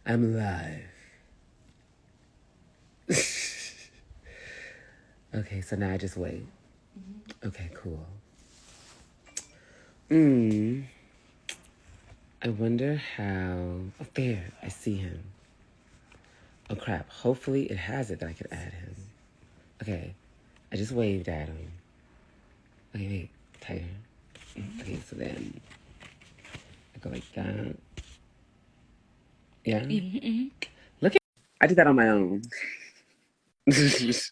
I'm live. Okay, so now I just wait. Okay, cool. I wonder how... Oh, there, I see him. Oh, crap. Hopefully it has it that I could add him. Okay, I just waved at him. Okay, wait, tighter. Okay, so then I go like that. Yeah? Look at... I did that on my own. Yes,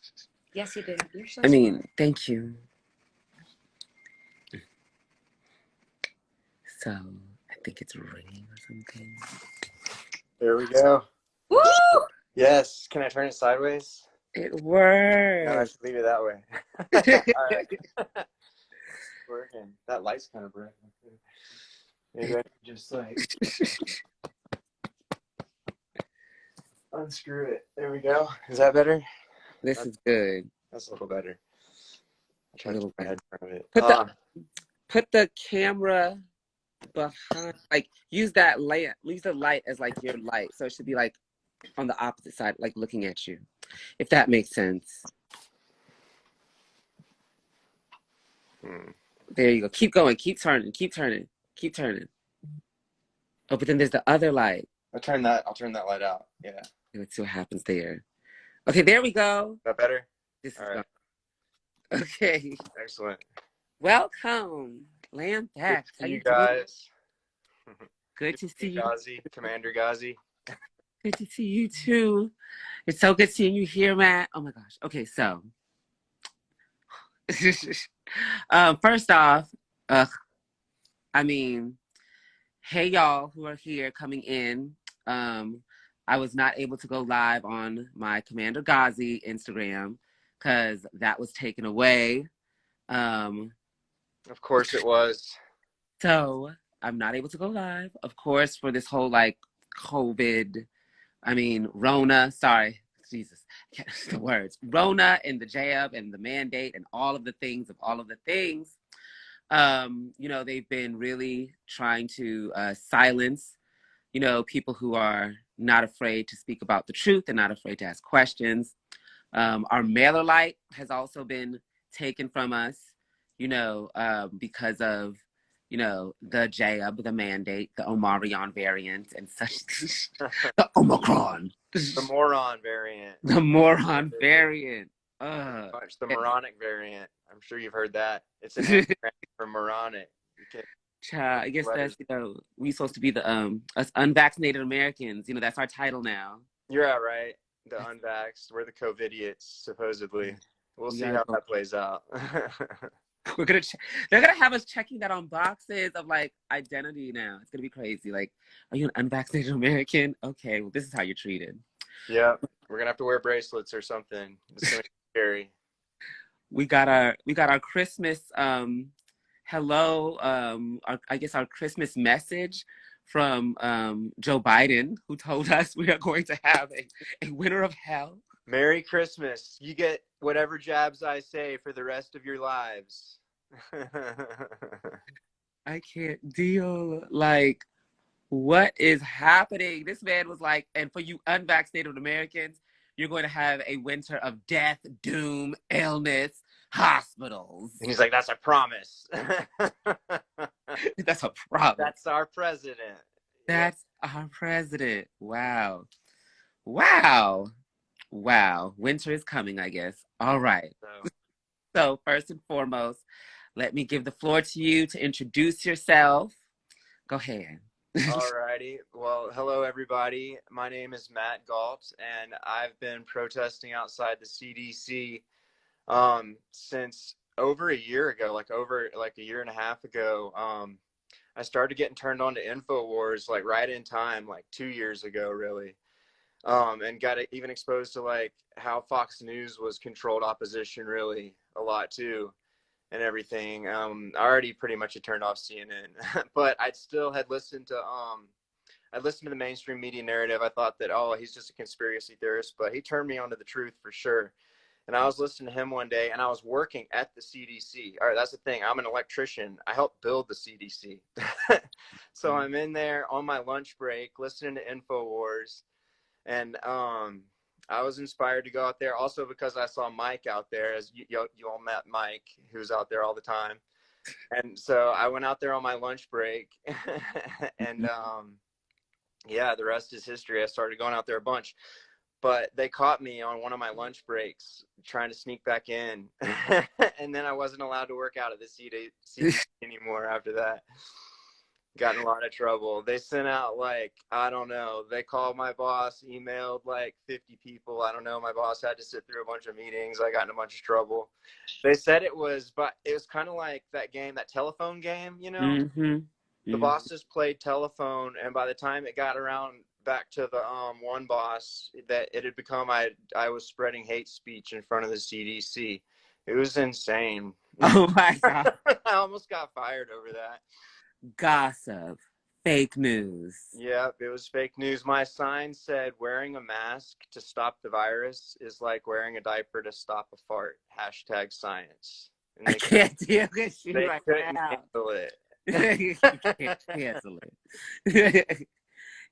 you did. You're so I mean, smart. thank you. So, I think it's ringing or something. There we go. Woo! Yes. Can I turn it sideways? It No, I works. should leave it that way. All right. Working. That light's kind of bright. Maybe I can just like unscrew it. There we go. Is that better? This is good. That's a little better. I'll try A to little keep my bit. head in front of it. Put the camera behind, like use that light, use the light as like your light. So it should be like on the opposite side, like looking at you. If that makes sense. There you go. Keep going. Keep turning. Keep turning. Keep turning. Oh, but then there's the other light. I'll turn that light out. Yeah. Let's see what happens there. Okay, there we go. Is that better? This is All right. gone. Okay. Excellent. Welcome. Lamb Good back. to How see you you doing? guys. Good to see you. Gazi, Commander Gazi. Good to see you too. It's so good seeing you here, Matt. Oh my gosh. Okay, so first off, I mean, hey y'all who are here coming in. I was not able to go live on my Commander Gazi Instagram because that was taken away. Of course it was. So I'm not able to go live, of course, for this whole like COVID, Rona, sorry, Jesus, the words, Rona and the jab and the mandate and all of the things they've been really trying to silence, people who are not afraid to speak about the truth and not afraid to ask questions. Our mailer light has also been taken from us, because of, the jab, the mandate, the Omarion variant, and such. The Omicron. The moron variant. The moron variant. The moronic variant. I'm sure you've heard that. It's an anagram for moronic. I guess that's, we supposed to be the us unvaccinated Americans. That's our title now. You're out, right? The unvaxxed. We're the COVIDiots, supposedly. We'll see how that plays out. They're gonna have us checking that on boxes of like identity now. It's gonna be crazy. Like, are you an unvaccinated American? Okay, well, this is how you're treated. Yeah, we're gonna have to wear bracelets or something. It's gonna be scary. We got our Christmas hello, I guess our Christmas message from Joe Biden, who told us we are going to have a winter of hell. Merry Christmas. You get whatever jabs I say for the rest of your lives. I can't deal. Like, what is happening? This man was like, and for you unvaccinated Americans, you're going to have a winter of death, doom, illness, hospitals. And he's like, that's a promise. That's a promise. That's our president. That's our president. Wow. Wow. Wow. Winter is coming, I guess. All right. So first and foremost, let me give the floor to you to introduce yourself. Go ahead. All righty. Well, hello, everybody. My name is Matt Galt, and I've been protesting outside the CDC since over a year ago, over a year and a half ago. I started getting turned on to InfoWars like right in time, like 2 years ago, really. And got even exposed to like how Fox News was controlled opposition really a lot too. And everything. I already pretty much had turned off CNN, but I still had listened to the mainstream media narrative. I thought that, oh, he's just a conspiracy theorist, but he turned me onto the truth for sure. And I was listening to him one day, and I was working at the CDC. All right, that's the thing. I'm an electrician. I helped build the CDC. So I'm in there on my lunch break listening to InfoWars. And I was inspired to go out there also because I saw Mike out there, as you all met Mike, who's out there all the time. And so I went out there on my lunch break. And yeah, the rest is history. I started going out there a bunch. But they caught me on one of my lunch breaks trying to sneak back in. And then I wasn't allowed to work out at the CDC anymore after that. Got in a lot of trouble. They sent out, like, I don't know, they called my boss, emailed like 50 people. I don't know. My boss had to sit through a bunch of meetings. I got in a bunch of trouble. They said it was, but it was kind of like that game, that telephone game, you know? The bosses played telephone, and by the time it got around back to the one boss, that it had become I was spreading hate speech in front of the CDC. It was insane. Oh my God. I almost got fired over that. Gossip, fake news. Yeah, it was fake news. My sign said wearing a mask to stop the virus is like wearing a diaper to stop a fart. #science. And I can't deal with you right couldn't now. handle it. You can't cancel it.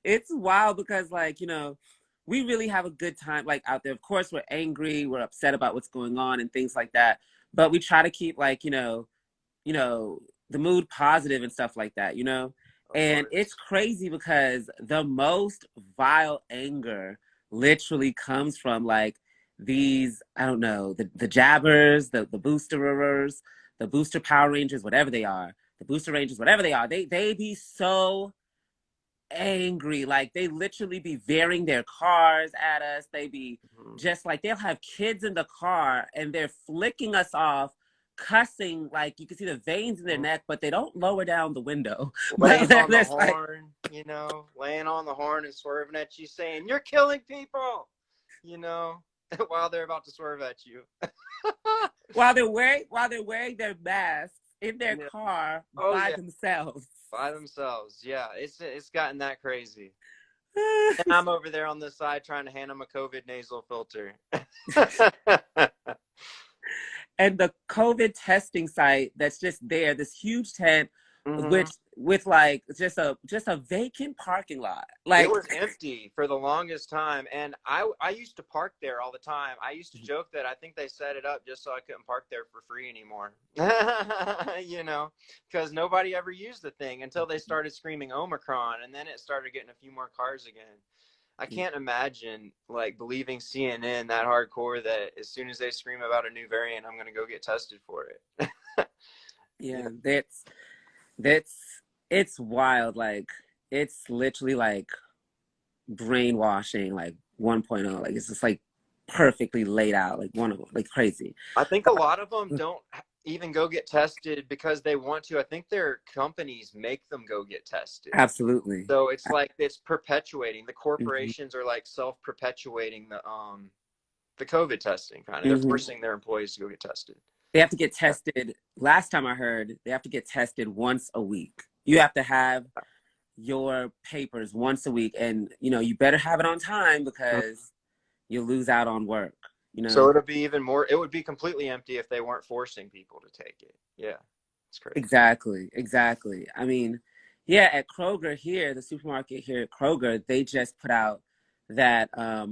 It's wild because, like, you know, we really have a good time, like, out there. Of course, we're angry, we're upset about what's going on and things like that. But we try to keep, like, you know, the mood positive and stuff like that, you know? And it's crazy because the most vile anger literally comes from, like, these, I don't know, the jabbers, the boosterers, the booster Power Rangers, whatever they are, the booster Rangers, whatever they are, they be so angry. Like, they literally be veering their cars at us. They be just like, they'll have kids in the car and they're flicking us off, cussing, like you can see the veins in their neck, but they don't lower down the window. Laying on the horn, you know, laying on the horn and swerving at you, saying, "You're killing people," you know, while they're about to swerve at you. while they're wearing their masks in their car by themselves. By themselves, yeah. It's gotten that crazy. And I'm over there on the side trying to hand them a COVID nasal filter. And the COVID testing site that's just there, this huge tent, with like just a vacant parking lot. Like, it was empty for the longest time, and I used to park there all the time. I used to joke that I think they set it up just so I couldn't park there for free anymore. You know, because nobody ever used the thing until they started screaming Omicron, and then it started getting a few more cars again. I can't imagine, like, believing CNN that hardcore that as soon as they scream about a new variant, I'm going to go get tested for it. Yeah, it's wild. Like, it's literally like brainwashing, like 1.0. Like, it's just like perfectly laid out, like crazy. I think a lot of them don't even go get tested because they want to. I think their companies make them go get tested. Absolutely. So it's like it's perpetuating. The corporations are like self-perpetuating the COVID testing kind of. They're forcing their employees to go get tested. They have to get tested. Last time I heard, they have to get tested once a week. You have to have your papers once a week, and you know, you better have it on time because you'll lose out on work. You know? So it'll be even more. It would be completely empty if they weren't forcing people to take it. Yeah, it's crazy. Exactly. I mean, yeah, at Kroger here, the supermarket here at Kroger, they just put out that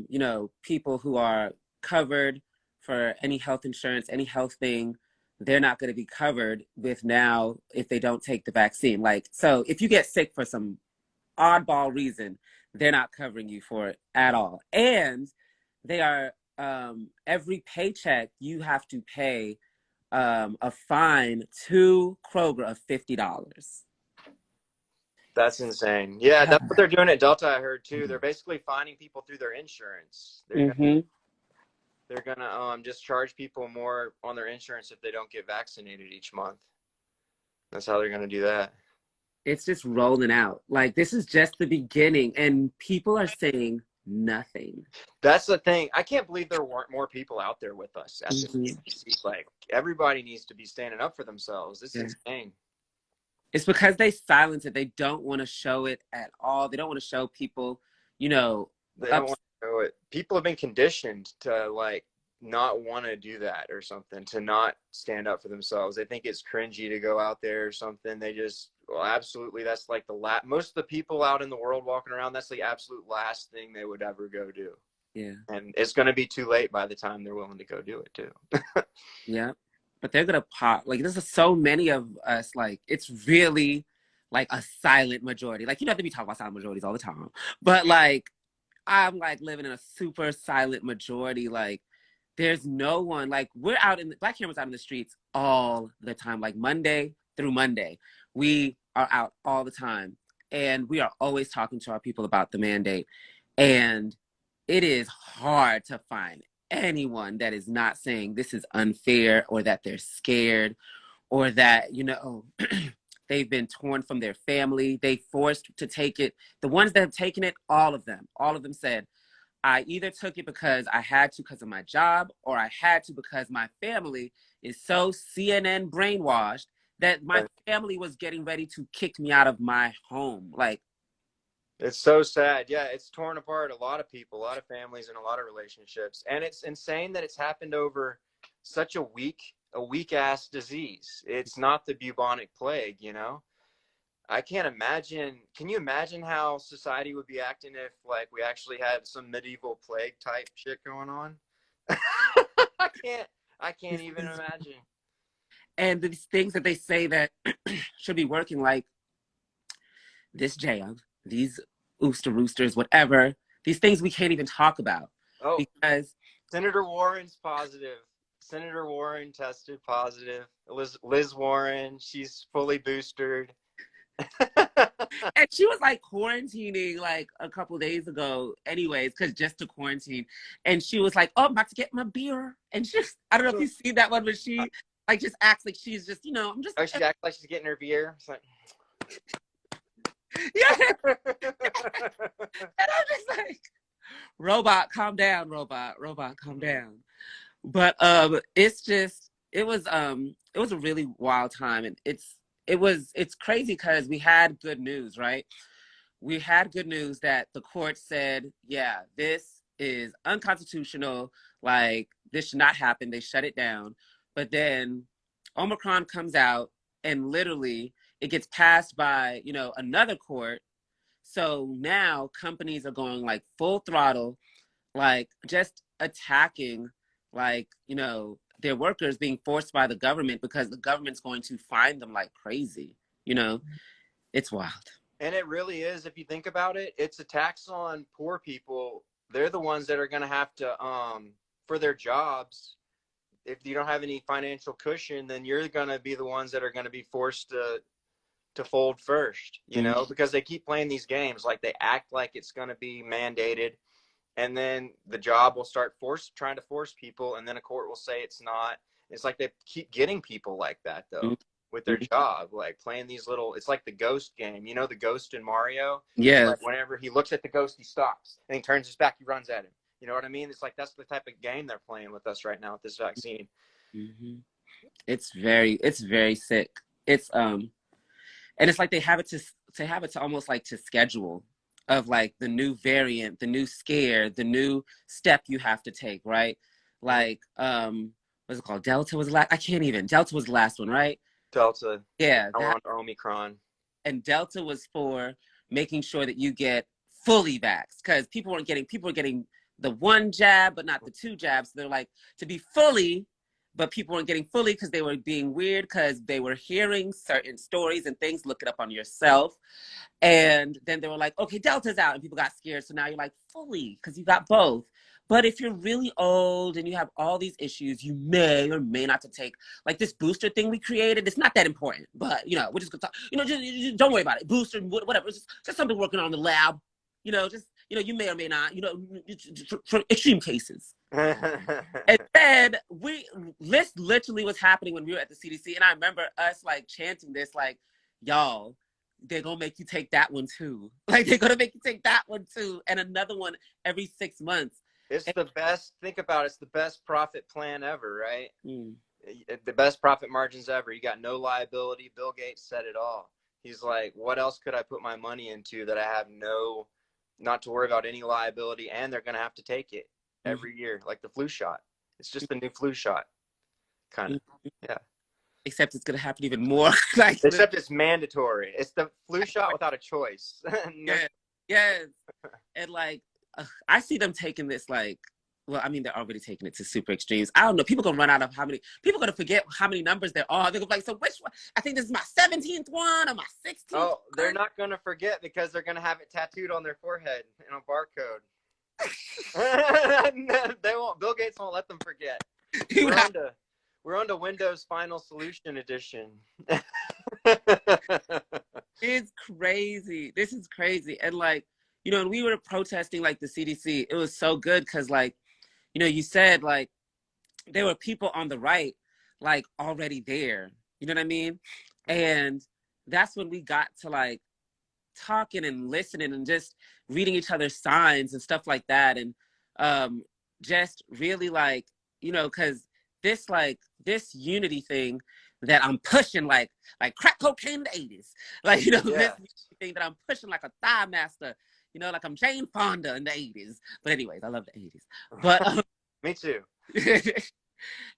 you know, people who are covered for any health insurance, any health thing, they're not going to be covered with now if they don't take the vaccine. Like, so if you get sick for some oddball reason, they're not covering you for it at all. And they are, every paycheck, you have to pay a fine to Kroger of $50. That's insane. Yeah, that's what they're doing at Delta, I heard too. They're basically fining people through their insurance. They're gonna just charge people more on their insurance if they don't get vaccinated each month. That's how they're gonna do that. It's just rolling out. Like, this is just the beginning, and people are saying nothing. That's the thing. I can't believe there weren't more people out there with us at the CDC. Like, everybody needs to be standing up for themselves. This is insane. It's because they silence it. They don't want to show it at all. They don't want to show people, you know. They don't want to show it. People have been conditioned to, like, not want to do that or something, to not stand up for themselves. They think it's cringy to go out there or something. They just, well, absolutely, that's like most of the people out in the world walking around, that's the absolute last thing they would ever go do. Yeah. And it's going to be too late by the time they're willing to go do it too. Yeah. But they're gonna pop. Like, there's so many of us, like, it's really like a silent majority. Like, you don't have to be talking about silent majorities all the time. But like, I'm like living in a super silent majority. Like, there's no one, like, we're out in Black cameras out in the streets all the time, like Monday through Monday. We are out all the time. And we are always talking to our people about the mandate. And it is hard to find anyone that is not saying this is unfair, or that they're scared, or that, you know, they've been torn from their family. They forced to take it. The ones that have taken it, all of them said, I either took it because I had to because of my job, or I had to because my family is so CNN brainwashed that my family was getting ready to kick me out of my home. Like, it's so sad. Yeah, it's torn apart a lot of people, a lot of families, and a lot of relationships. And it's insane that it's happened over such a weak ass disease. It's not the bubonic plague, you know? I can't imagine. Can you imagine how society would be acting if, like, we actually had some medieval plague type shit going on? I can't. I can't even imagine. and these things that they say that should be working, like this jab, these ooster roosters, whatever, these things we can't even talk about Oh, because Senator Warren's positive. Senator Warren tested positive. Liz Warren, she's fully boosted. and she was like quarantining like a couple days ago anyways, because just to quarantine, and she was like, oh, I'm about to get my beer, and I don't know if you've seen that one, but she like just acts like she's just, you know, I'm just, oh, she acts like she's getting her beer. It's like, yeah. And I'm just like, robot, calm down, robot, calm down. But it's just, it was a really wild time, and it's crazy because we had good news, right? We had good news that the court said, yeah, this is unconstitutional, like this should not happen. They shut it down. But then Omicron comes out, and literally it gets passed by, you know, another court. So now companies are going like full throttle, like just attacking, like, you know, their workers, being forced by the government because the government's going to fine them like crazy. You know, it's wild. and it really is, if you think about it, it's a tax on poor people. They're the ones that are going to have to, for their jobs. If you don't have any financial cushion, then you're going to be the ones that are going to be forced to fold first, you know, because they keep playing these games. Like, they act like it's going to be mandated, and then the job will start trying to force people, and then a court will say it's not. It's like they keep getting people like that though, with their job, like playing these little, it's like the ghost game, you know, the ghost in Mario. Yeah. Like, whenever he looks at the ghost, he stops, and he turns his back, he runs at him. You know what I mean? It's like, that's the type of game they're playing with us right now with this vaccine. It's very sick. It's and it's like they have it to almost like to schedule of like the new variant, the new scare, the new step you have to take, right? Like what's it called? Delta was Delta was the last one, right? Delta. Yeah, I want Omicron. and Delta was for making sure that you get fully vaxxed, because people were getting the one jab but not the two jabs. So they're like, to be fully, but people weren't getting fully because they were being weird, because they were hearing certain stories and things. Look it up on yourself. And then they were like, okay, Delta's out, and people got scared. So now you're like, fully, because you got both. But if you're really old and you have all these issues, you may or may not to take like this booster thing we created. It's not that important, but you know, we're just gonna talk, you know, just don't worry about it. Booster, whatever. It's just something working on in the lab. You know, just, you know, you may or may not, you know, for extreme cases. And then this literally was happening when we were at the CDC, and I remember us like chanting this, like, y'all, they're gonna make you take that one too. Like, they're gonna make you take that one too, and another one every 6 months. It's the best. Think about it. It's the best profit plan ever, right? The best profit margins ever. You got no liability. Bill Gates said it all. He's like, what else could I put my money into that I have not to worry about any liability, and they're going to have to take it every year, like the flu shot. It's just the new flu shot, kind of. Yeah. Except it's gonna happen even more. Like, except it's mandatory. It's the flu shot without a choice. Yeah, yes. And like, I see them taking this like, well, I mean, they're already taking it to super extremes. I don't know. People gonna run out of people gonna forget how many numbers there are. They're gonna be like, so which one? I think this is my 17th one or my 16th. Oh, they're not gonna forget because they're gonna have it tattooed on their forehead in a barcode. They won't. Bill Gates won't let them forget. We're on to Windows Final Solution Edition. It's crazy. This is crazy. And like, you know, when we were protesting like the CDC, it was so good because like, you know, you said like there were people on the right like already there. You know what I mean? And that's when we got to like talking and listening and just reading each other's signs and stuff like that. And just really like, you know, because this unity thing that I'm pushing like crack cocaine in the 80s. Like, you know, Yeah. This thing that I'm pushing like a thigh master, you know, like I'm Jane Fonda in the 80s. But anyways, I love the 80s. But me too.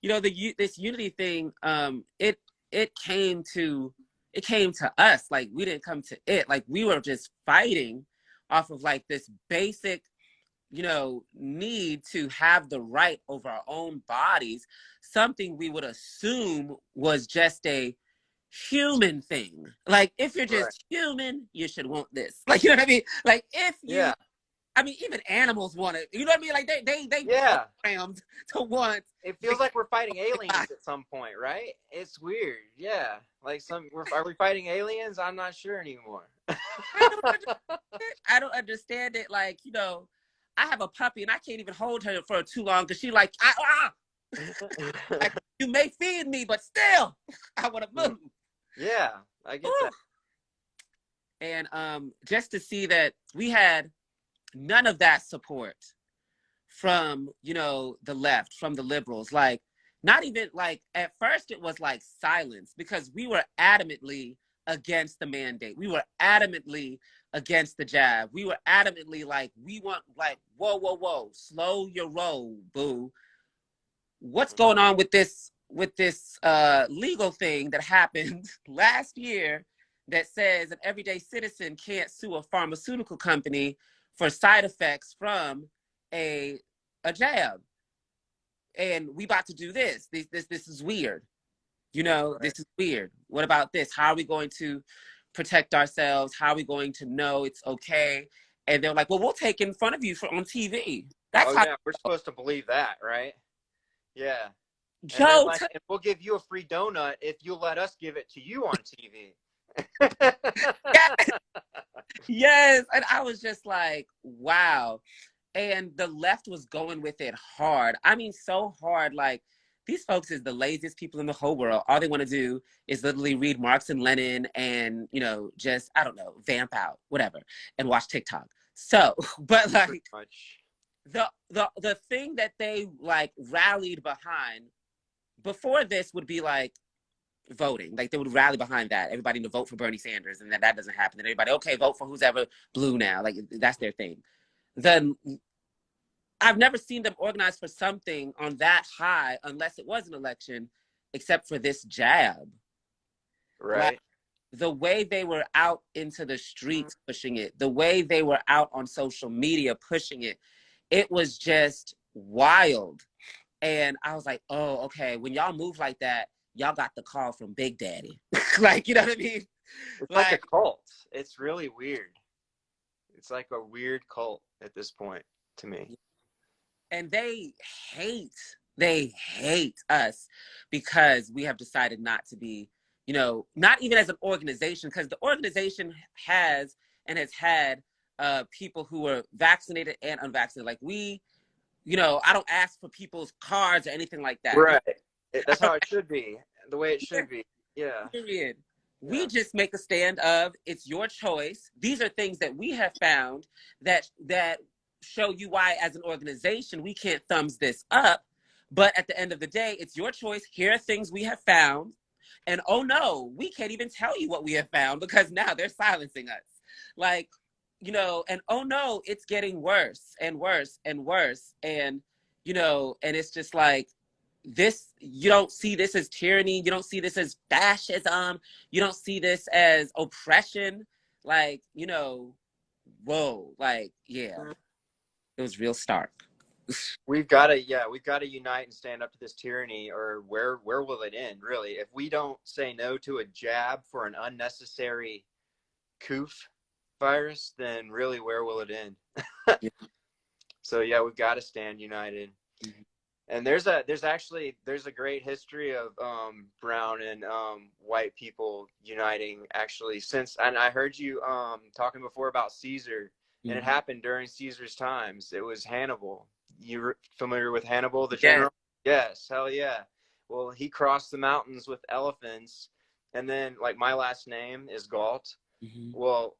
You know, this unity thing, it came to us. Like we didn't come to it. Like we were just fighting off of like this basic, you know, need to have the right over our own bodies, something we would assume was just a human thing. Like if you're just human, you should want this. Like, you know what I mean? Like if you, I mean, even animals want it. You know what I mean? Like they programmed to want. It feels like we're fighting aliens at some point, right? It's weird. Yeah. Like are we fighting aliens? I'm not sure anymore. I don't understand it. Like, you know, I have a puppy and I can't even hold her for too long because she like, like, you may feed me, but still, I want to move. Yeah, I get that. And just to see that we had none of that support from, you know, the left, from the liberals. Like, not even like at first it was like silence because we were adamantly against the mandate. We were adamantly against the jab. We were adamantly like, we want like, whoa, slow your roll, boo. What's going on with this legal thing that happened last year that says an everyday citizen can't sue a pharmaceutical company for side effects from a jab? And we about to do this. This is weird. You know, This is weird. What about this? How are we going to protect ourselves? How are we going to know it's okay? And they're like, well, we'll take it in front of you on TV. That's yeah, we're supposed to believe that, right? Yeah. Joe, like, and we'll give you a free donut if you'll let us give it to you on TV. Yes. And I was just like, wow. And the left was going with it hard. I mean, so hard. Like, these folks is the laziest people in the whole world. All they want to do is literally read Marx and Lenin and, you know, just, I don't know, vamp out, whatever, and watch TikTok. So, but like, the thing that they like rallied behind before this would be like voting. Like they would rally behind that. Everybody to vote for Bernie Sanders, and that doesn't happen. And everybody, okay, vote for who's ever blue now. Like that's their thing. Then I've never seen them organize for something on that high unless it was an election, except for this jab. Right. Like, the way they were out into the streets pushing it, the way they were out on social media pushing it, it was just wild. And I was like, oh, okay, when y'all move like that, y'all got the call from Big Daddy. Like, you know what I mean? It's like a cult. It's really weird. It's like a weird cult at this point to me. And they hate us because we have decided not to be, you know, not even as an organization, because the organization has and has had people who are vaccinated and unvaccinated. Like we, you know, I don't ask for people's cards or anything like that. Right. That's how it should be. The way it should be. Yeah. Period. We just make a stand of it's your choice. These are things that we have found that show you why as an organization we can't thumbs this up. But at the end of the day, it's your choice. Here are things we have found. And oh no, we can't even tell you what we have found because now they're silencing us. Like, you know, and oh no, it's getting worse and worse and worse. And, you know, and it's just like, this, you don't see this as tyranny, you don't see this as fascism, you don't see this as oppression, like, you know, whoa, like, yeah, it was real stark. We've got to unite and stand up to this tyranny, or where will it end, really? If we don't say no to a jab for an unnecessary coof virus, then really where will it end? Yeah. So yeah, we've got to stand united. Mm-hmm. And there's a great history of brown and white people uniting, actually, since, and I heard you talking before about Caesar, and it happened during Caesar's times. It was Hannibal. You familiar with Hannibal, the general? Yes, hell yeah. Well, he crossed the mountains with elephants, and then, like, my last name is Galt. Mm-hmm. Well,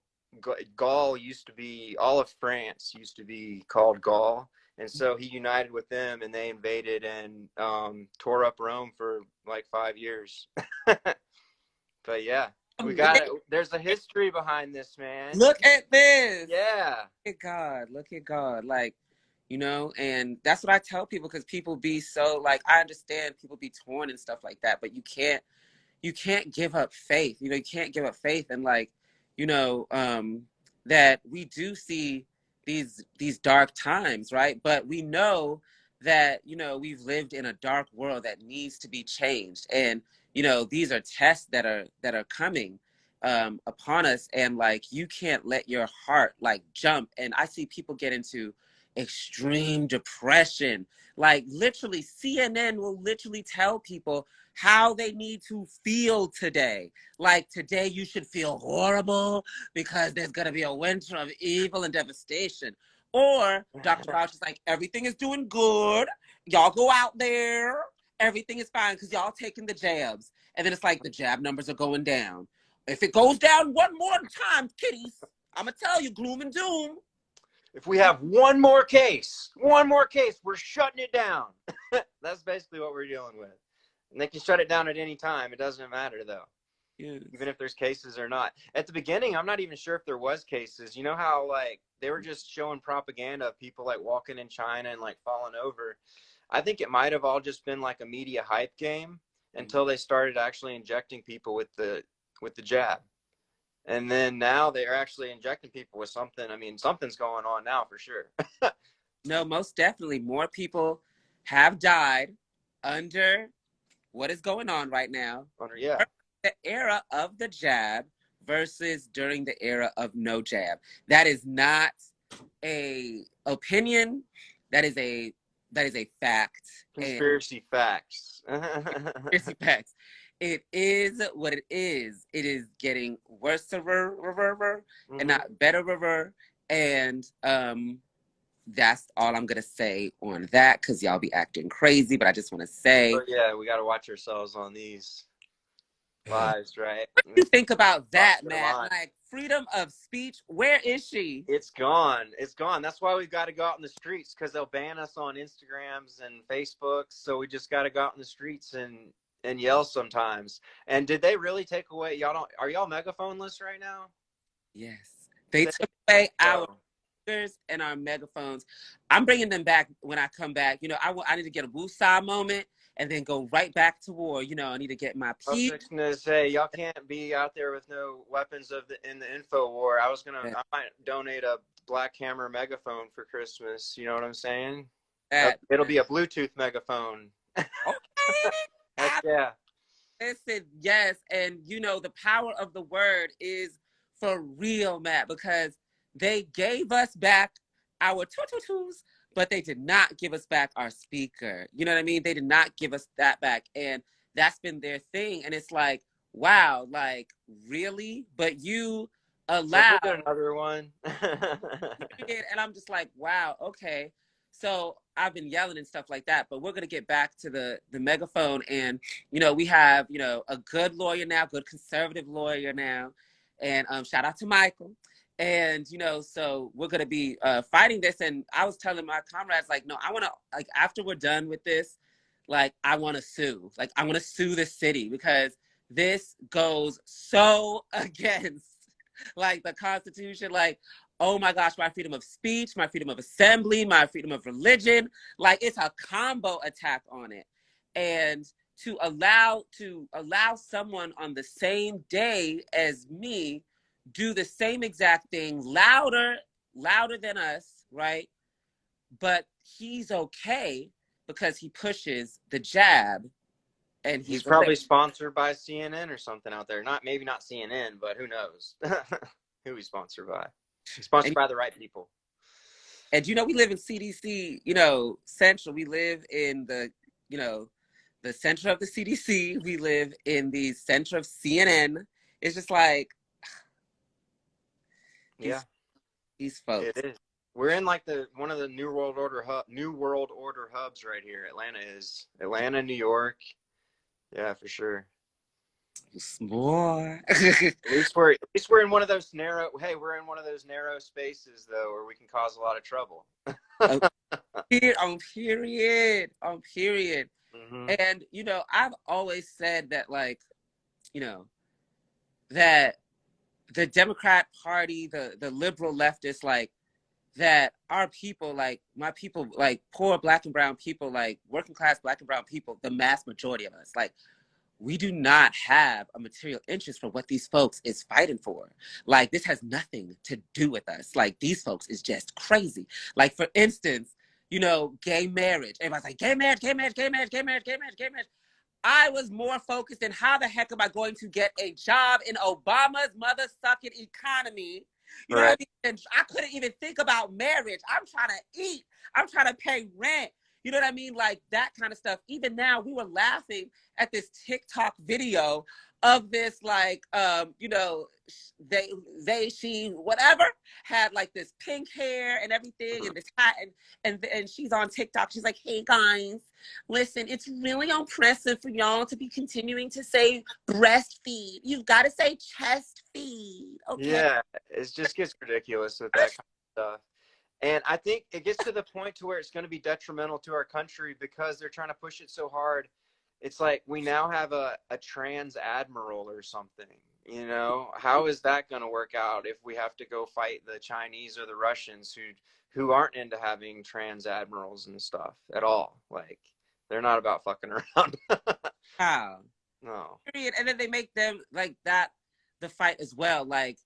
Gaul used to be, all of France used to be called Gaul. And so he united with them, and they invaded and tore up Rome for like 5 years. But yeah, we got it. There's a history behind this, man. Look at this. Yeah. Look at God. Like, you know, and that's what I tell people, because people be so, like, I understand people be torn and stuff like that, but you can't give up faith. You know, you can't give up faith. And, like, you know, that we do see these dark times, right? But we know that, you know, we've lived in a dark world that needs to be changed. And, you know, these are tests that are coming upon us. And, like, you can't let your heart, like, jump. And I see people get into extreme depression. Like, literally, CNN will literally tell people how they need to feel today. Like, today you should feel horrible because there's going to be a winter of evil and devastation. Or Dr. Fauci's like, everything is doing good. Y'all go out there. Everything is fine because y'all taking the jabs. And then it's like the jab numbers are going down. If it goes down one more time, kiddies, I'm going to tell you, gloom and doom. If we have one more case, we're shutting it down. That's basically what we're dealing with. And they can shut it down at any time. It doesn't matter, though. Yes. Even if there's cases or not. At the beginning, I'm not even sure if there was cases. You know how, like, they were just showing propaganda of people, like, walking in China and, like, falling over. I think it might have all just been, like, a media hype game until they started actually injecting people with the jab. And then now they're actually injecting people with something. I mean, something's going on now for sure. No, most definitely. More people have died under what is going on right now. Yeah. The era of the jab versus during the era of no jab. That is not a opinion. That is a fact. Conspiracy facts. Conspiracy facts. It is what it is. It is getting worse and not better. And that's all I'm gonna say on that, because y'all be acting crazy. But I just want to say, yeah, we got to watch ourselves on these lives, right? What do you think about that, Matt? Like, freedom of speech, where is she? It's gone. It's gone. That's why we've got to go out in the streets, because they'll ban us on Instagrams and Facebooks. So we just got to go out in the streets and yell sometimes. And did they really take away? Are y'all megaphoneless right now? Yes, they took away our and our megaphones. I'm bringing them back when I come back. You know, I need to get a woosah moment and then go right back to war. You know, I need to get my peace. I was gonna say, y'all can't be out there with no weapons in the info war. I might donate a Black Hammer megaphone for Christmas. You know what I'm saying? It'll be a Bluetooth megaphone. Okay. Heck yeah. Listen, yes, and you know, the power of the word is for real, Matt, because they gave us back our tutus, but they did not give us back our speaker. You know what I mean? They did not give us that back. And that's been their thing. And it's like, wow, like, really? But you allowed another one. And I'm just like, wow, okay. So I've been yelling and stuff like that, but we're going to get back to the megaphone. And, you know, we have, you know, a good lawyer now, good conservative lawyer now. And shout out to Michael. And, you know, so we're going to be fighting this. And I was telling my comrades, like, no, I want to, like, after we're done with this, like, I want to sue. Like, I want to sue the city, because this goes so against, like, the Constitution. Like, oh my gosh, my freedom of speech, my freedom of assembly, my freedom of religion. Like, it's a combo attack on it. And to allow someone on the same day as me do the same exact thing louder than us, right? But he's okay because he pushes the jab, and he's probably sponsored by CNN or something out there. Maybe not CNN, but who knows who he's sponsored by. He's sponsored by the right people. And we live in CDC, central. We live in the, the center of the CDC. We live in the center of CNN. It's just like, these folks. It is. We're in like one of the New World Order hubs right here. Atlanta, New York. Yeah, for sure. More. at least we're in one of those narrow. Hey, we're in one of those narrow spaces though, where we can cause a lot of trouble. On period. Mm-hmm. And I've always said that, like, that the Democrat Party, the liberal leftists, like, that our people, like my people, like poor Black and brown people, like working class Black and brown people, the mass majority of us, like, we do not have a material interest for what these folks is fighting for. Like, this has nothing to do with us. Like, these folks is just crazy. Like, for instance, gay marriage. Everybody's like, gay marriage, gay marriage, gay marriage, gay marriage, gay marriage, gay marriage. I was more focused in how the heck am I going to get a job in Obama's mother-sucking economy. You know what I mean? And I couldn't even think about marriage. I'm trying to eat. I'm trying to pay rent. You know what I mean? Like, that kind of stuff. Even now, we were laughing at this TikTok video of this, like, she, whatever, had like this pink hair and everything, and this hat, and she's on TikTok. She's like, hey guys, listen, it's really oppressive for y'all to be continuing to say breastfeed. You've got to say chest feed. Okay. Yeah, it just gets ridiculous with that kind of stuff. And I think it gets to the point to where it's going to be detrimental to our country because they're trying to push it so hard. It's like we now have a trans admiral or something. How is that going to work out if we have to go fight the Chinese or the Russians who aren't into having trans admirals and stuff at all? Like, they're not about fucking around. How? No. And then they make them like that the fight as well. Like,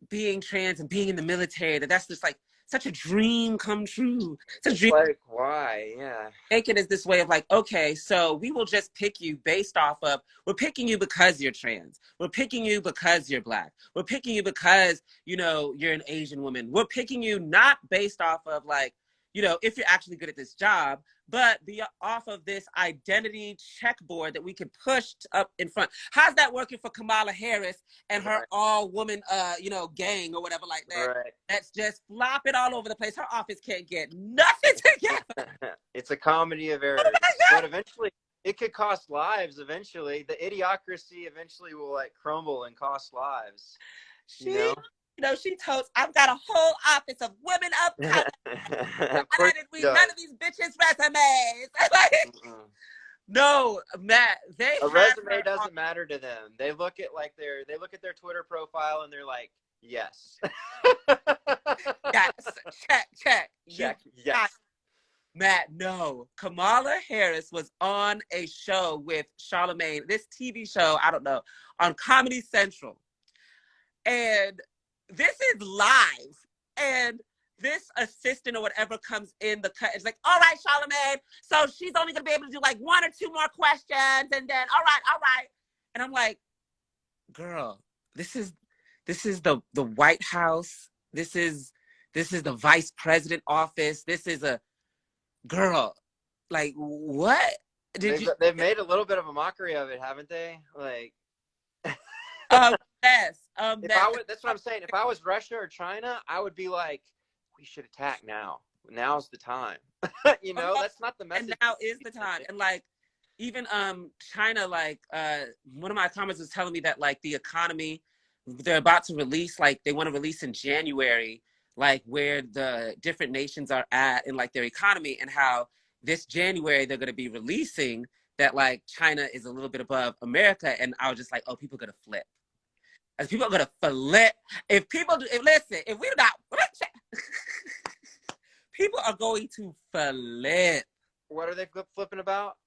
being trans and being in the military, that's just like such a dream come true. It's like, why? Yeah. Take it as this way of like, okay, so we will just pick you based off of, we're picking you because you're trans. We're picking you because you're Black. We're picking you because, you're an Asian woman. We're picking you not based off of like, if you're actually good at this job, but be off of this identity checkboard that we can push up in front. How's that working for Kamala Harris and her all-woman, gang or whatever like that? Right. That's just flopping all over the place. Her office can't get nothing together. It's a comedy of errors. But eventually, it could cost lives eventually. The idiocracy eventually will, like, crumble and cost lives. She told, I've got a whole office of women of color. I didn't read none of these bitches' resumes. No, Matt, a resume doesn't matter to them. They look at their Twitter profile and they're like, yes. Yes. Check. Yes. Matt, no. Kamala Harris was on a show with Charlemagne, this TV show, I don't know, on Comedy Central. And this is live. And this assistant or whatever comes in the cut. It's like, all right, Charlemagne. So she's only going to be able to do like 1 or 2 more questions. And then, all right. And I'm like, girl, this is the White House. This is the vice president office. This is a girl. Like, what? They've made a little bit of a mockery of it, haven't they? Like, yes. That's what I'm saying. If I was Russia or China, I would be like, we should attack now. Now's the time. That's not the message. And now is the time. And like, even China, like one of my comments was telling me that like the economy, they're about to release, like they want to release in January, like where the different nations are at in like their economy, and how this January they're going to be releasing that like China is a little bit above America. And I was just like, oh, people are going to flip. As people are gonna flip. If people do, listen, if we're not, people are going to flip. What are they flipping about?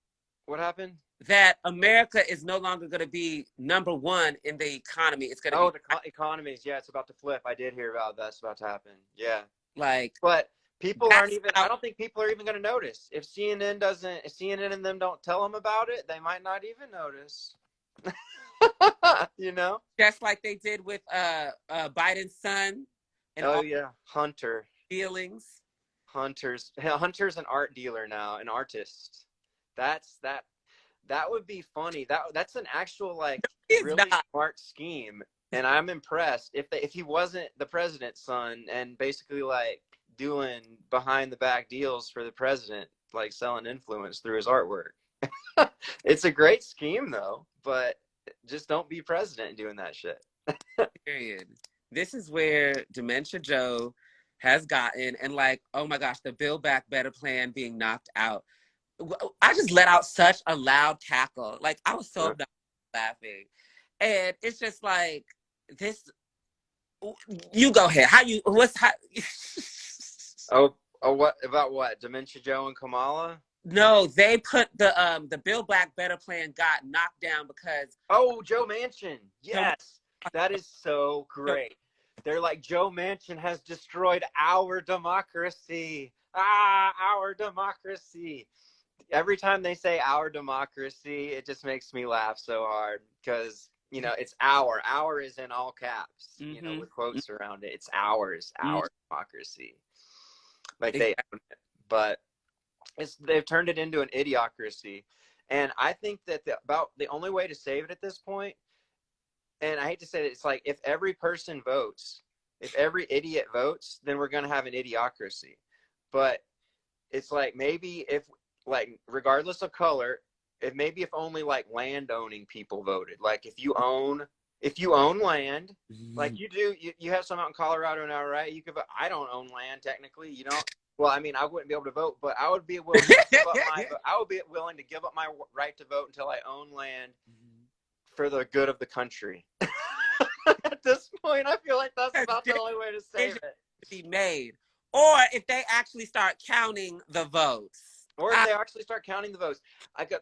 What happened? That America is no longer going to be number one in the economy. It's going to be the economies. Yeah, it's about to flip. I did hear about that's about to happen. Yeah, like, but people aren't even. I don't think people are even going to notice if CNN doesn't. If CNN and them don't tell them about it, they might not even notice. You know, just like they did with Biden's son. And Hunter. Feelings. Hunter's an art dealer now, an artist. That would be funny. That's an actual like really smart scheme, and I'm impressed. If he wasn't the president's son and basically like doing behind the back deals for the president, like selling influence through his artwork. It's a great scheme though, but just don't be president doing that shit. Period. This is where Dementia Joe has gotten, and like, oh my gosh, the Build Back Better plan being knocked out. I just let out such a loud cackle. Like, I was so laughing. And it's just like, this, you go ahead. What about what? Dementia Joe and Kamala? No, they put the Build Back Better plan got knocked down because. Oh, Joe Manchin. Yes. That is so great. They're like, Joe Manchin has destroyed our democracy. Our democracy. Every time they say our democracy, it just makes me laugh so hard because, you know, it's our. Our is in all caps, you know, with quotes around it. It's ours, our democracy. Like they own it. But they've turned it into an idiocracy. And I think that the only way to save it at this point, and I hate to say it, it's like if every person votes, if every idiot votes, then we're going to have an idiocracy. But it's like maybe if, like, regardless of color, if only like land owning people voted. Like if you own land, like you have some out in Colorado now, right? You could vote. I don't own land technically. You don't. Well, I mean, I wouldn't be able to vote, but I would be willing to give up my right to vote until I own land for the good of the country. At this point, I feel like that's about the only way to save it. To be made, or if they actually start counting the votes. Or if they actually start counting the votes.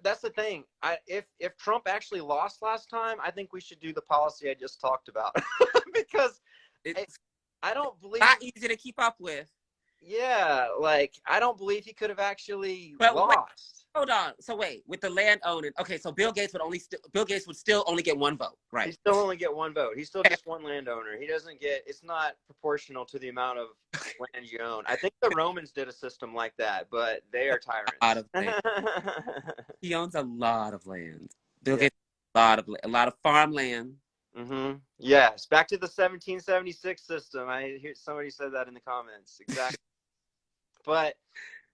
That's the thing. If Trump actually lost last time, I think we should do the policy I just talked about. Because I don't believe... Not easy to keep up with. Yeah, like, I don't believe he could have actually lost. Hold on. So wait, with the land owning, okay, so Bill Gates would still only get one vote, right? He still only get one vote. He's still just one landowner. He doesn't get, it's not proportional to the amount of land you own. I think the Romans did a system like that, but they are tyrants. He owns a lot of land. Bill Gates owns a lot of farmland. Mm-hmm. Yes, back to the 1776 system. I hear somebody said that in the comments. Exactly. But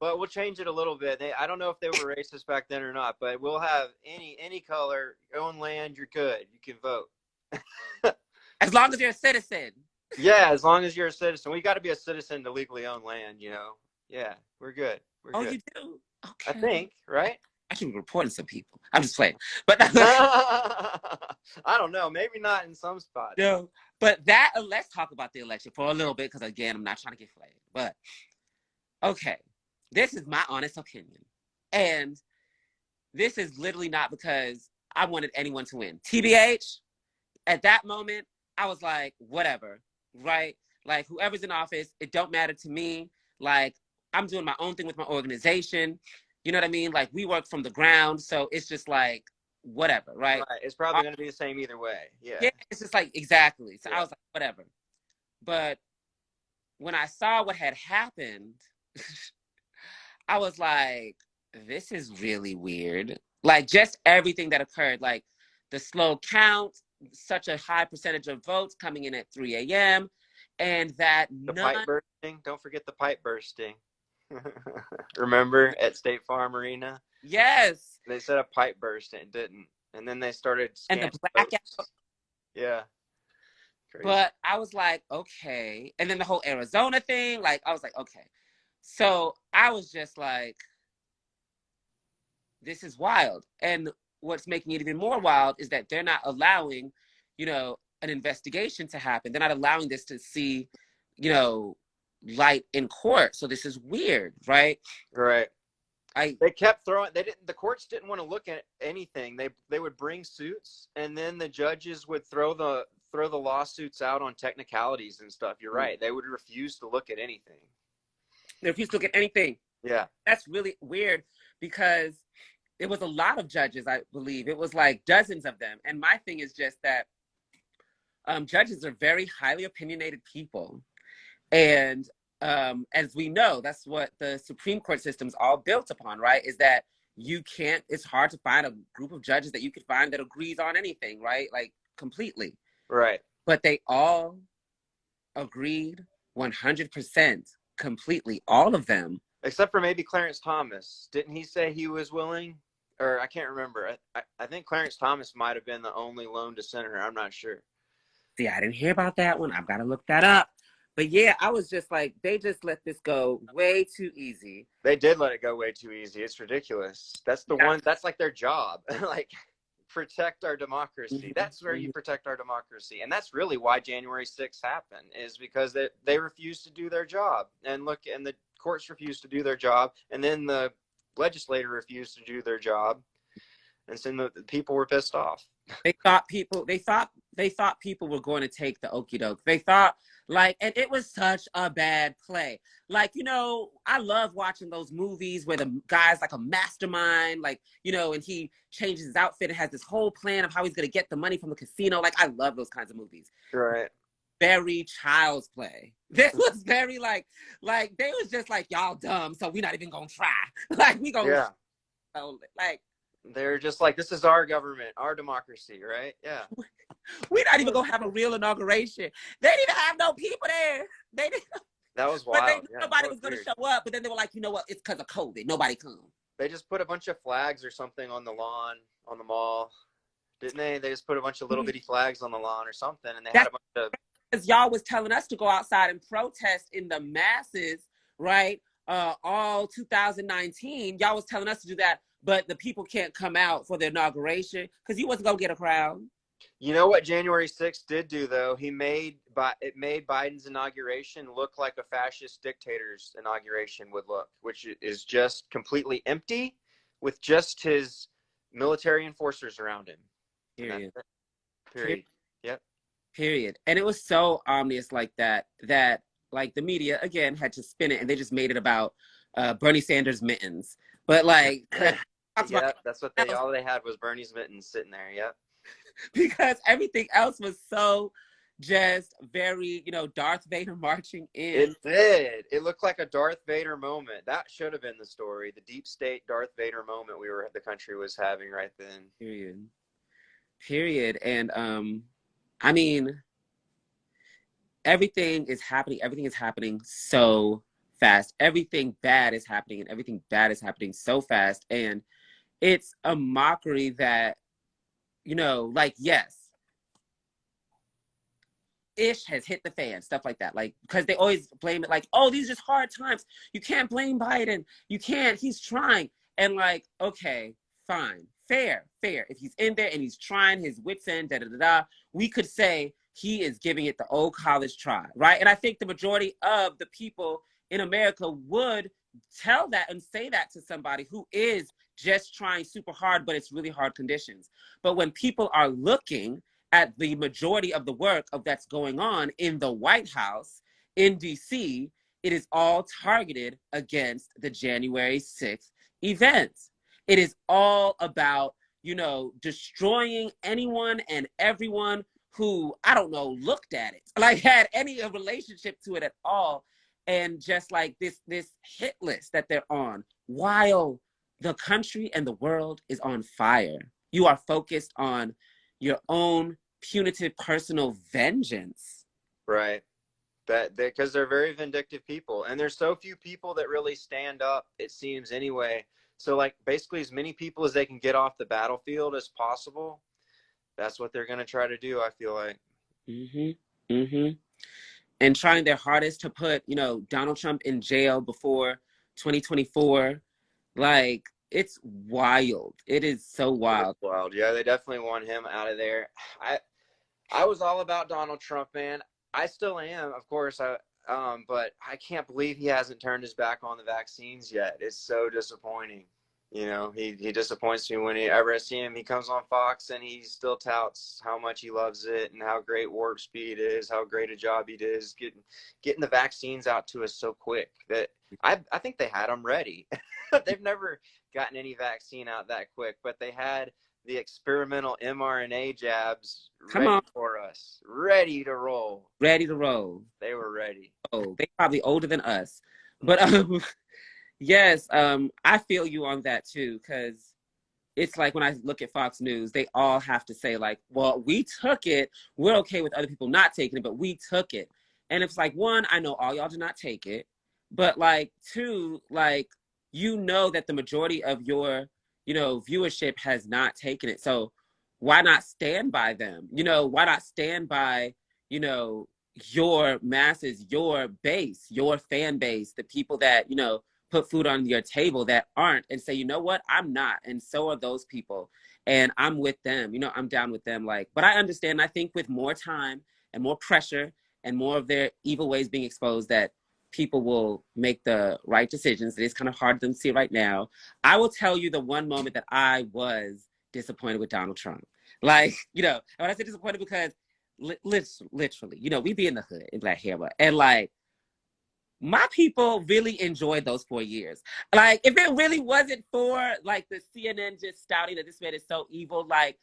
we'll change it a little bit. I don't know if they were racist back then or not, but we'll have any color, own land, you're good. You can vote. As long as you're a citizen. Yeah, as long as you're a citizen. We got to be a citizen to legally own land, you know. Yeah, we're good. We're good. You do? Okay. I think, right? I should be reporting some people. I'm just playing. But I don't know. Maybe not in some spots. No. But let's talk about the election for a little bit, because again, I'm not trying to get flagged. But okay. This is my honest opinion. And this is literally not because I wanted anyone to win. TBH, at that moment, I was like, whatever, right? Like, whoever's in office, it don't matter to me. Like, I'm doing my own thing with my organization. You know what I mean? Like, we work from the ground. So it's just like, whatever, right? Right. It's probably going to be the same either way. Yeah. It's just like, exactly. So I was like, whatever. But when I saw what had happened, I was like, this is really weird. Like, just everything that occurred, like the slow count, such a high percentage of votes coming in at 3 a.m. And that pipe bursting. Don't forget the pipe bursting. Remember at State Farm Arena? Yes. They said a pipe burst and it didn't. And then they started scanning. And the blackout. Yeah. Crazy. But I was like, okay. And then the whole Arizona thing, like, I was like, okay. So I was just like, this is wild. And what's making it even more wild is that they're not allowing, you know, an investigation to happen. They're not allowing this to see, you know, light in court. So this is weird, right? Right. They kept throwing. The courts didn't want to look at anything. They would bring suits, and then the judges would throw the lawsuits out on technicalities and stuff. You're right. They would refuse to look at anything. They refuse to look at anything. Yeah. That's really weird because it was a lot of judges, I believe. It was like dozens of them. And my thing is just that judges are very highly opinionated people. And as we know, that's what the Supreme Court system's all built upon, right? Is that it's hard to find a group of judges that you could find that agrees on anything, right? Like completely. Right. But they all agreed 100% completely, all of them. Except for maybe Clarence Thomas. Didn't he say he was willing? Or I can't remember. I think Clarence Thomas might have been the only lone dissenter. I'm not sure. See, I didn't hear about that one. I've got to look that up. But yeah, I was just like, they just let this go way too easy. They did let it go way too easy. It's ridiculous. That's the one. That's like their job. Like, protect our democracy. Mm-hmm. That's where you protect our democracy. And that's really why January 6th happened, is because they refused to do their job. And the courts refused to do their job. And then the legislator refused to do their job. And so the people were pissed off. They thought people were going to take the okie doke. They thought and it was such a bad play. Like, you know, I love watching those movies where the guy's like a mastermind, like, you know, and he changes his outfit and has this whole plan of how he's going to get the money from the casino. Like, I love those kinds of movies. Right. Very child's play. This was very like they was just like, y'all dumb, so we're not even going to try. Like, we going to, like, they're just like, this is our government, our democracy, right? Yeah. We're not even gonna have a real inauguration. They didn't even have no people there. They didn't. That was wild. But they knew nobody was gonna show up. But then they were like, you know what? It's because of COVID. Nobody come. They just put a bunch of flags or something on the lawn, on the mall, didn't they? They just put a bunch of little bitty flags on the lawn or something, and they had a bunch of. Because y'all was telling us to go outside and protest in the masses, right? All 2019, y'all was telling us to do that, but the people can't come out for the inauguration because you wasn't gonna get a crowd. You know what January 6th did do, though? It made Biden's inauguration look like a fascist dictator's inauguration would look, which is just completely empty with just his military enforcers around him. Period. Period. Yep. Period. And it was so obvious like that like the media, again, had to spin it, and they just made it about Bernie Sanders' mittens. But like... yeah, that's what all they had was Bernie's mittens sitting there, yep. Because everything else was so just very, you know, Darth Vader marching in. It did. It looked like a Darth Vader moment. That should have been the story. The deep state Darth Vader moment the country was having right then. Period. And I mean, everything is happening so fast. Everything bad is happening, and everything bad is happening so fast. And it's a mockery that, you know, like, yes, ish has hit the fan, stuff like that. Like, because they always blame it like, oh, these are just hard times. You can't blame Biden. You can't. He's trying. And like, okay, fine. Fair. If he's in there and he's trying his wits end, we could say he is giving it the old college try, right? And I think the majority of the people in America would tell that and say that to somebody who is just trying super hard, but it's really hard conditions. But when people are looking at the majority of the work that's going on in the White House, in DC, it is all targeted against the January 6th events. It is all about, you know, destroying anyone and everyone who, I don't know, looked at it, like had any relationship to it at all. And just like this hit list that they're on, while the country and the world is on fire. You are focused on your own punitive personal vengeance. Right. Because they're very vindictive people. And there's so few people that really stand up, it seems anyway. So like basically as many people as they can get off the battlefield as possible, that's what they're going to try to do, I feel like. And trying their hardest to put, you know, Donald Trump in jail before 2024. Like, it's wild. It is so wild. Wild. Yeah, they definitely want him out of there. I was all about Donald Trump, man. I still am, of course. But I can't believe he hasn't turned his back on the vaccines yet. It's so disappointing. You know, he disappoints me whenever I see him. He comes on Fox and he still touts how much he loves it and how great Warp Speed is, how great a job he did getting the vaccines out to us so quick that I think they had them ready. They've never gotten any vaccine out that quick, but they had the experimental mRNA jabs ready for us, ready to roll. Ready to roll. They were ready. Oh, they probably older than us. But yes, I feel you on that too, because it's like when I look at Fox News, they all have to say like, well, we took it. We're okay with other people not taking it, but we took it. And it's like, one, I know all y'all did not take it. But like, two, like, you know that the majority of your, you know, viewership has not taken it. So why not stand by them? You know, why not stand by, you know, your masses, your base, your fan base, the people that, you know, put food on your table that aren't, and say, you know what, I'm not. And so are those people. And I'm with them, you know, I'm down with them. Like, but I understand, I think with more time and more pressure and more of their evil ways being exposed, that people will make the right decisions. It is kind of hard for them to see right now. I will tell you the one moment that I was disappointed with Donald Trump. Like, you know, and when I say disappointed, because literally, you know, we be in the hood in Black Hammer, and like, my people really enjoyed those 4 years. Like, if it really wasn't for like the CNN just stouting that this man is so evil, like,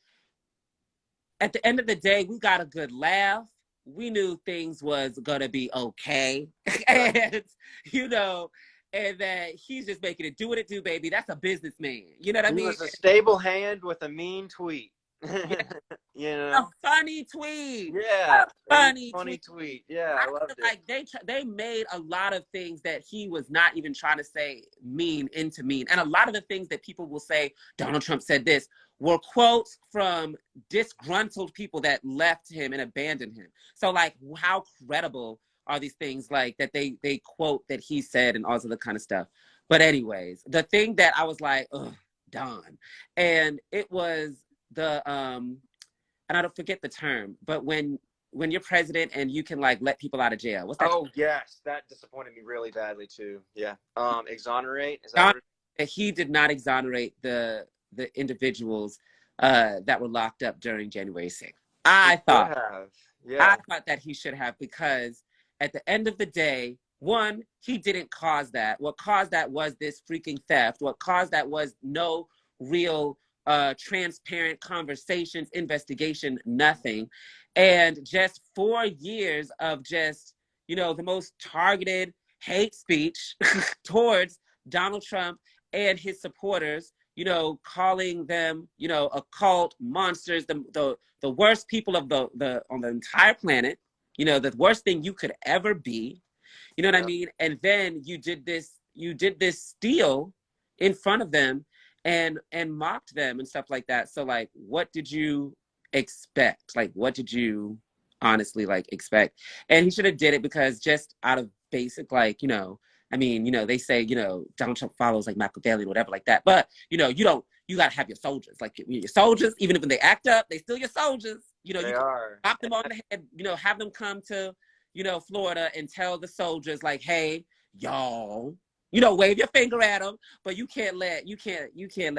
at the end of the day, we got a good laugh. We knew things was gonna be okay. And, you know, and that he's just making it do what it do, baby. That's a businessman. You know what I mean? He was a stable hand with a mean tweet. You know, a funny tweet. Yeah, a funny tweet. Yeah, I loved it. Like they made a lot of things that he was not even trying to say mean into mean, and a lot of the things that people will say Donald Trump said this were quotes from disgruntled people that left him and abandoned him. So like, how credible are these things like that they quote that he said and all this other kind of stuff? But anyways, the thing that I was like, ugh, Don, and it was the and I don't forget the term, but when you're president and you can like let people out of jail. What's that? Oh yes, that disappointed me really badly too. Yeah. Exonerate. Is that what he did not exonerate the individuals that were locked up during January 6th. I thought that he should have, because at the end of the day, one, he didn't cause that. What caused that was this freaking theft. What caused that was no real transparent conversations, investigation, nothing. And just 4 years of just, you know, the most targeted hate speech towards Donald Trump and his supporters, you know, calling them, you know, a cult, monsters, the worst people of the on the entire planet, you know, the worst thing you could ever be. You know what I mean? And then you did this steal in front of them and mocked them and stuff like that. So like, what did you expect? Like, what did you honestly like expect? And he should have did it, because just out of basic, like, you know, I mean, you know, they say, you know, Donald Trump follows like Machiavelli or whatever like that. But, you know, you got to have your soldiers. Like, your soldiers, even if they act up, they still your soldiers. You know, they you are. Knock them on the head, you know, have them come to, you know, Florida and tell the soldiers like, hey, y'all, you know, wave your finger at them, but you can't let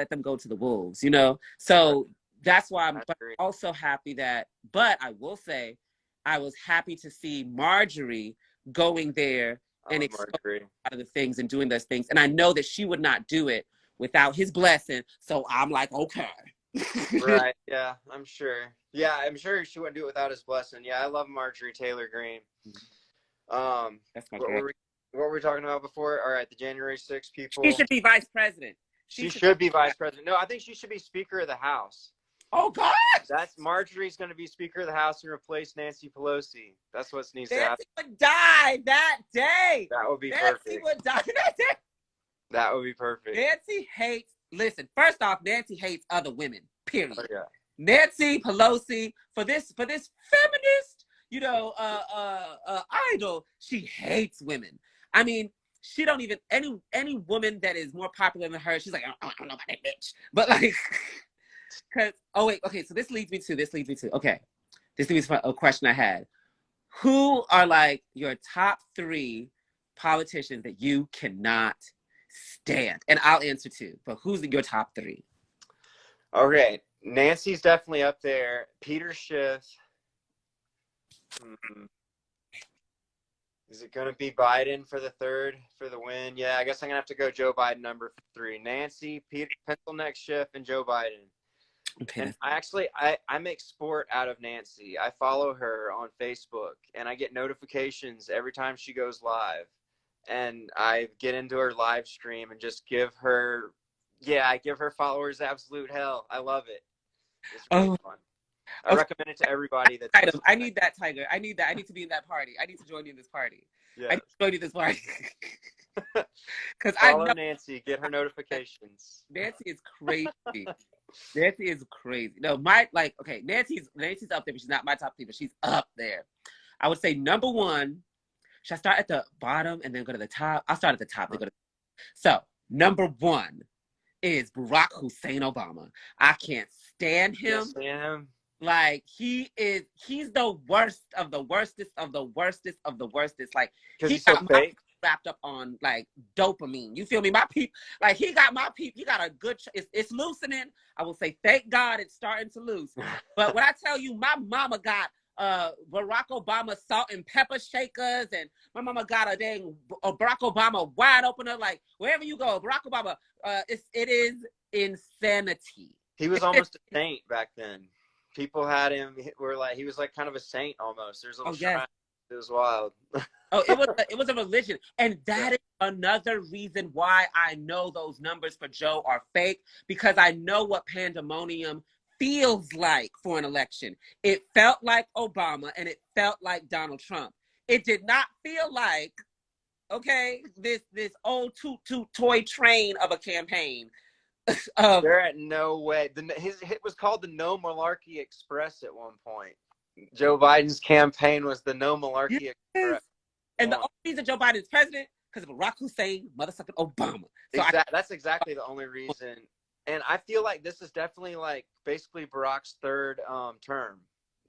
them go to the wolves, you know? So that's why I'm also happy that, but I will say, I was happy to see Marjorie going there and exposing a lot of the things and doing those things. And I know that she would not do it without his blessing. So I'm like, okay. Right. Yeah, I'm sure. Yeah, I'm sure she wouldn't do it without his blessing. Yeah, I love Marjorie Taylor Greene. That's my what were we talking about before? All right, the January 6th people. She should be vice president. She should be vice president. No, I think she should be Speaker of the House. Oh, God! That's Marjorie's going to be Speaker of the House and replace Nancy Pelosi. That's what needs to happen. Nancy would die that day. That would be perfect. Nancy would die that day. That would be perfect. Nancy hates, listen, first off, Nancy hates other women, period. Oh, yeah. Nancy Pelosi, for this feminist, you know, idol, she hates women. I mean, she don't even, any woman that is more popular than her, she's like, I don't know about that bitch. But like, because, oh wait, okay, so this leads me to, okay. This is a question I had. Who are like your top 3 politicians that you cannot stand? And I'll answer 2, but who's your top 3? Okay, Nancy's definitely up there. Peter Schiff. Is it going to be Biden for the win? Yeah, I guess I'm going to have to go Joe Biden number 3. Nancy, Peter, pencil neck Schiff, and Joe Biden. Okay. And I make sport out of Nancy. I follow her on Facebook, and I get notifications every time she goes live. And I get into her live stream and just I give her followers absolute hell. I love it. It's really fun. I recommend it to everybody that's listening. I need that, Tiger. I need that. I need to be in that party. I need to join you in this party. Yeah. I need to join you in this party. Because Follow Nancy. Get her notifications. Nancy is crazy. Nancy is crazy. No, Nancy's up there, but she's not my top 3, but she's up there. I would say number 1. Should I start at the bottom and then go to the top? I'll start at the top. So number 1 is Barack Hussein Obama. I can't stand him. Yes, like he's the worst of the worstest of the worstest of the worstest. Like he's so fake. Wrapped up on like dopamine. You feel me? My peep, like he got my peep. He got a good. It's loosening. I will say, thank God, it's starting to loose. But when I tell you, my mama got Barack Obama salt and pepper shakers, and my mama got a Barack Obama wine opener. Like wherever you go, Barack Obama. It is insanity. He was almost a saint back then. People had him. He was like kind of a saint almost. There's a little shrine. It was wild. It was a religion, and that is another reason why I know those numbers for Joe are fake, because I know what pandemonium feels like for an election. It felt like Obama, and it felt like Donald Trump. It did not feel like this old toot toy train of a campaign. There at no way. It was called the No Malarkey Express at one point. Joe Biden's campaign was the No Malarkey Express. And the only reason Joe Biden is president because of Barack Hussein, motherfucking Obama. So that's exactly the only reason. And I feel like this is definitely like basically Barack's 3rd term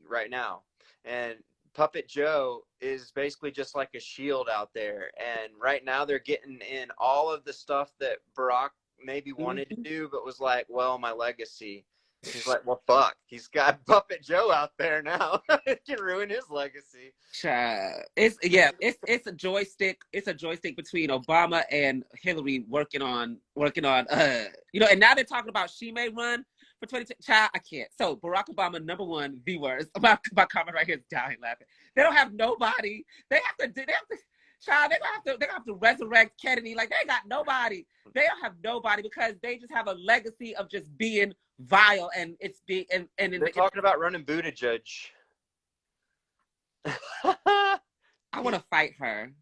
right now. And Puppet Joe is basically just like a shield out there. And right now they're getting in all of the stuff that Barack maybe wanted to do, but was like, well, my legacy. He's like, well, fuck. He's got Puppet Joe out there now. It can ruin his legacy. It's a joystick. It's a joystick between Obama and Hillary working on. And now they're talking about she may run for 20. Child, I can't. So Barack Obama, number 1, the worst. My comment right here is dying laughing. They don't have nobody. They have to. Child, they're gonna have to resurrect Kennedy. Like they ain't got nobody. They don't have nobody because they just have a legacy of just being vile, and it's being and they're talking about running Buttigieg. I want to fight her.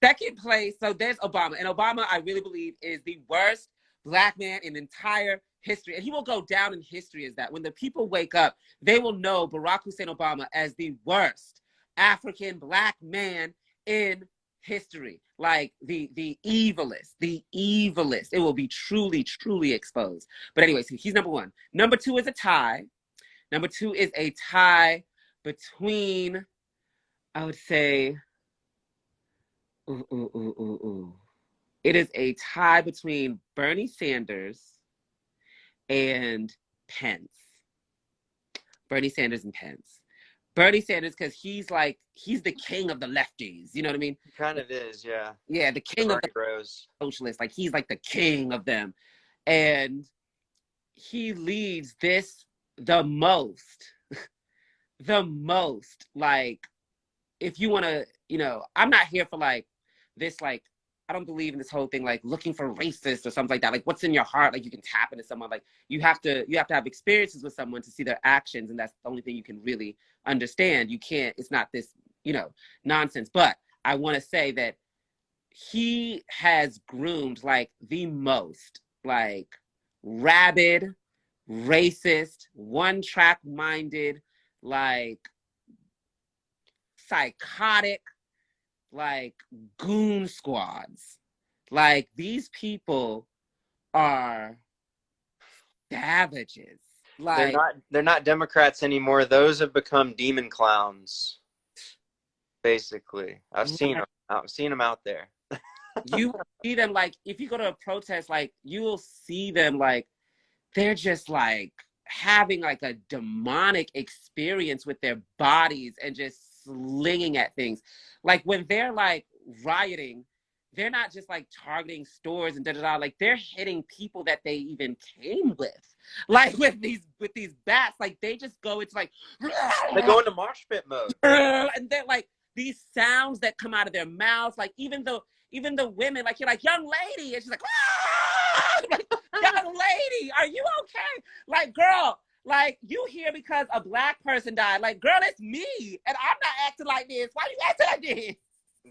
Second place, so there's Obama, and Obama, I really believe, is the worst Black man in entire history, and he will go down in history as that. When the people wake up, they will know Barack Hussein Obama as the worst African Black man in history, like the evilest. It will be truly exposed. But anyway, so he's number 1. Number 2 is a tie. Number 2 is a tie between, I would say, it is a tie between Bernie Sanders and Pence. Bernie Sanders, because he's the king of the lefties. You know what I mean? He kind of is, yeah. Yeah, the king of the socialists. Like he's like the king of them. And he leads the most, like, if you want to, I'm not here for like this, like, I don't believe in this whole thing, like looking for racists or something like that. Like what's in your heart? Like you can tap into someone. Like you have to have experiences with someone to see their actions. And that's the only thing you can really understand. You can't, it's not this, nonsense. But I want to say that he has groomed like the most like rabid, racist, one-track minded, like psychotic, like goon squads. Like these people are savages. Like, they're not Democrats anymore. Those have become demon clowns, basically. I've seen them out there. you see them, like, if you go to a protest, like, you will see them, like, they're just like having like a demonic experience with their bodies and just slinging at things. Like when they're like rioting, they're not just like targeting stores and da da da. Like they're hitting people that they even came with. Like with these bats, like they just go. It's like they go into mosh pit mode, and they're like these sounds that come out of their mouths. Like even the women, like you're like young lady, and she's like, like young lady, are you okay? Like girl, like you here because a black person died. Like girl, it's me, and I'm not acting like this. Why you acting like this?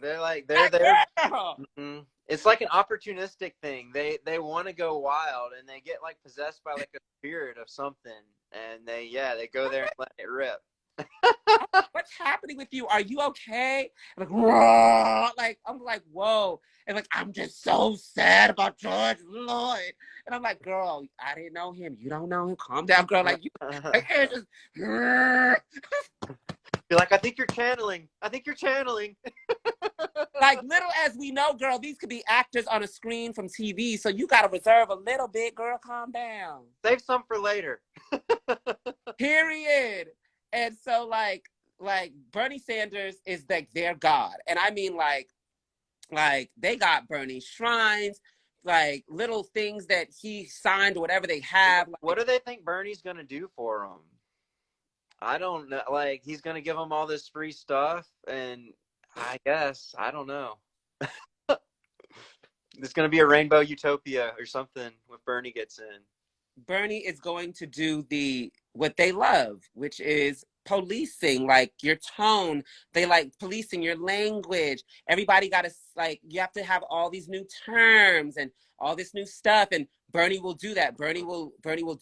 they're like Like, they're girl. mm-hmm. It's like an opportunistic thing. They want to go wild, and they get like possessed by like a spirit of something, and they go there and let it rip. What's happening with you? Are you okay? Like, raw. Like I'm like, whoa. And like, I'm just so sad about George Floyd. And I'm like, girl, I didn't know him. You don't know him. Calm down, girl. Like you can't just You're like, I think you're channeling. I think you're channeling. like little as we know, girl, these could be actors on a screen from TV. So you gotta reserve a little bit, girl. Calm down. Save some for later. Period. And so like Bernie Sanders is like their God. And I mean like they got Bernie shrines, like little things that he signed or whatever they have. Like, what do they think Bernie's gonna do for them? I don't know. Like he's gonna give them all this free stuff, and I guess I don't know. There's gonna be a rainbow utopia or something when Bernie gets in. Bernie is going to do what they love, which is policing, like your tone. They like policing your language. Everybody got to like, you have to have all these new terms and all this new stuff. And Bernie will do that. Bernie will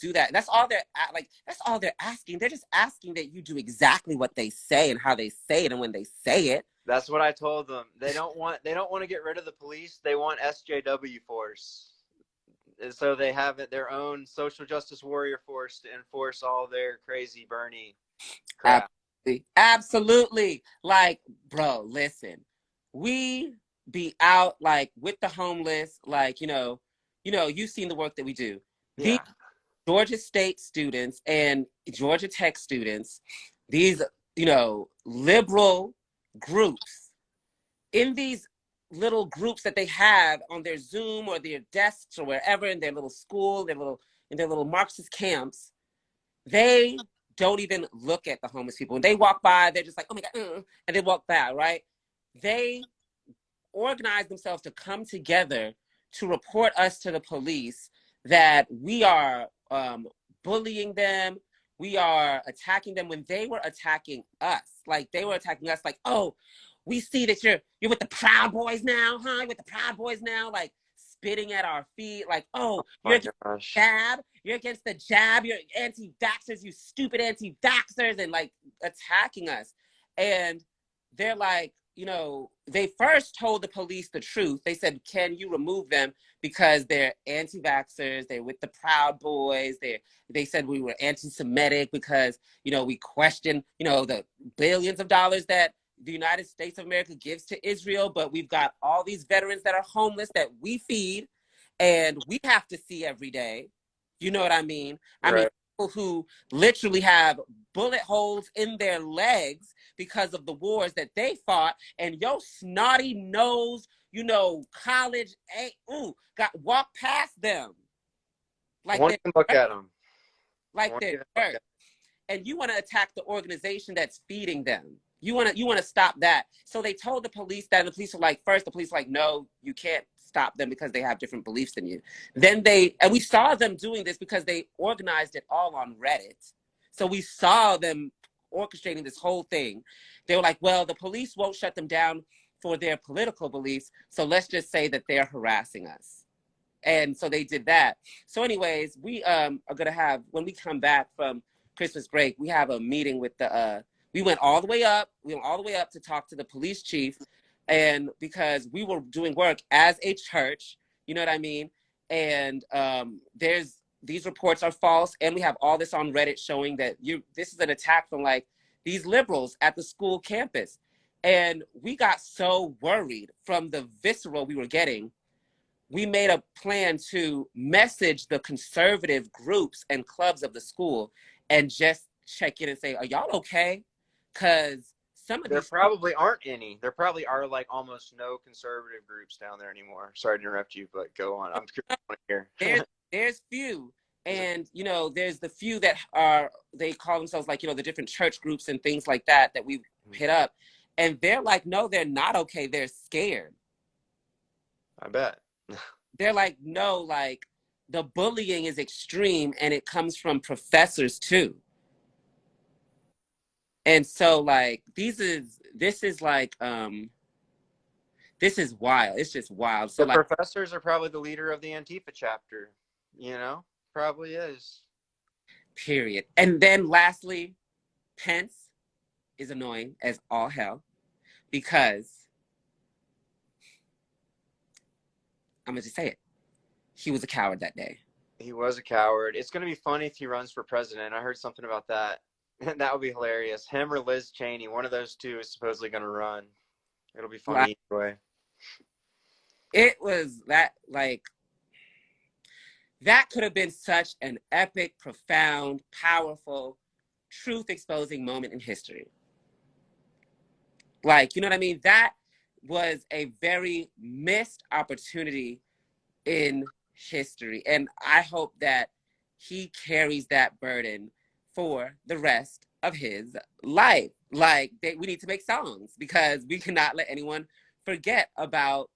do that. That's all that's all they're asking. They're just asking that you do exactly what they say and how they say it and when they say it. That's what I told them. They don't want to get rid of the police. They want SJW force. So they have their own social justice warrior force to enforce all their crazy Bernie crap. Absolutely. Like, bro, listen, we be out like with the homeless, like, you've seen the work that we do. Yeah. These Georgia State students and Georgia Tech students, these, liberal groups in these little groups that they have on their Zoom or their desks or wherever in their little school, in their little Marxist camps, they don't even look at the homeless people. When they walk by, they're just like, oh my God, and they walk by, right? They organize themselves to come together to report us to the police that we are bullying them, we are attacking them when they were attacking us. Like they were attacking us like, oh, we see that you're with the Proud Boys now, huh? You're with the Proud Boys now, like spitting at our feet, like, oh, you're against the jab, you're against the jab, you're anti-vaxxers, you stupid anti-vaxxers, and like attacking us. And they're like, they first told the police the truth. They said, can you remove them because they're anti-vaxxers, they're with the Proud Boys, they said we were anti-Semitic because, we question, the billions of dollars that the United States of America gives to Israel, but we've got all these veterans that are homeless that we feed and we have to see every day. You know what I mean? Right. I mean, people who literally have bullet holes in their legs because of the wars that they fought, and your snotty nose, college, walk past them. Like one can look at them. Like they're dirt. And you want to attack the organization that's feeding them. You want to stop that. So they told the police that, and the police were like, first the police were like, no, you can't stop them because they have different beliefs than you. Then and we saw them doing this because they organized it all on Reddit. So we saw them orchestrating this whole thing. They were like, well, the police won't shut them down for their political beliefs. So let's just say that they're harassing us. And so they did that. So anyways, we are going to have, when we come back from Christmas break, we have a meeting with we went all the way up to talk to the police chief, and because we were doing work as a church, you know what I mean? And there's these reports are false, and we have all this on Reddit showing that this is an attack from like these liberals at the school campus. And we got so worried from the visceral we were getting, we made a plan to message the conservative groups and clubs of the school and just check in and say, are y'all okay? Because some of There these probably aren't any. There probably are like almost no conservative groups down there anymore. Sorry to interrupt you, but go on. I'm curious to hear. there's few, and you know, there's the few that are, they call themselves like, you know, the different church groups and things like that we've hit up, and they're like, no, they're not okay, they're scared. I bet. They're like, no, like the bullying is extreme and it comes from professors too. And so like this is like this is wild. It's just wild. So The like, professors are probably the leader of the Antifa chapter, you know? Probably is. period. And then lastly, Pence is annoying as all hell because I'm gonna just say it. He was a coward that day. He was a coward. It's going to be funny if he runs for president. I heard something about that. That would be hilarious. Him or Liz Cheney, one of those two is supposedly going to run. It'll be funny Like, either way. it was that could have been such an epic, profound, powerful, truth exposing moment in history. Like, you know what I mean? That was a very missed opportunity in history. And I hope that he carries that burden for the rest of his life. Like, we need to make songs because we cannot let anyone forget about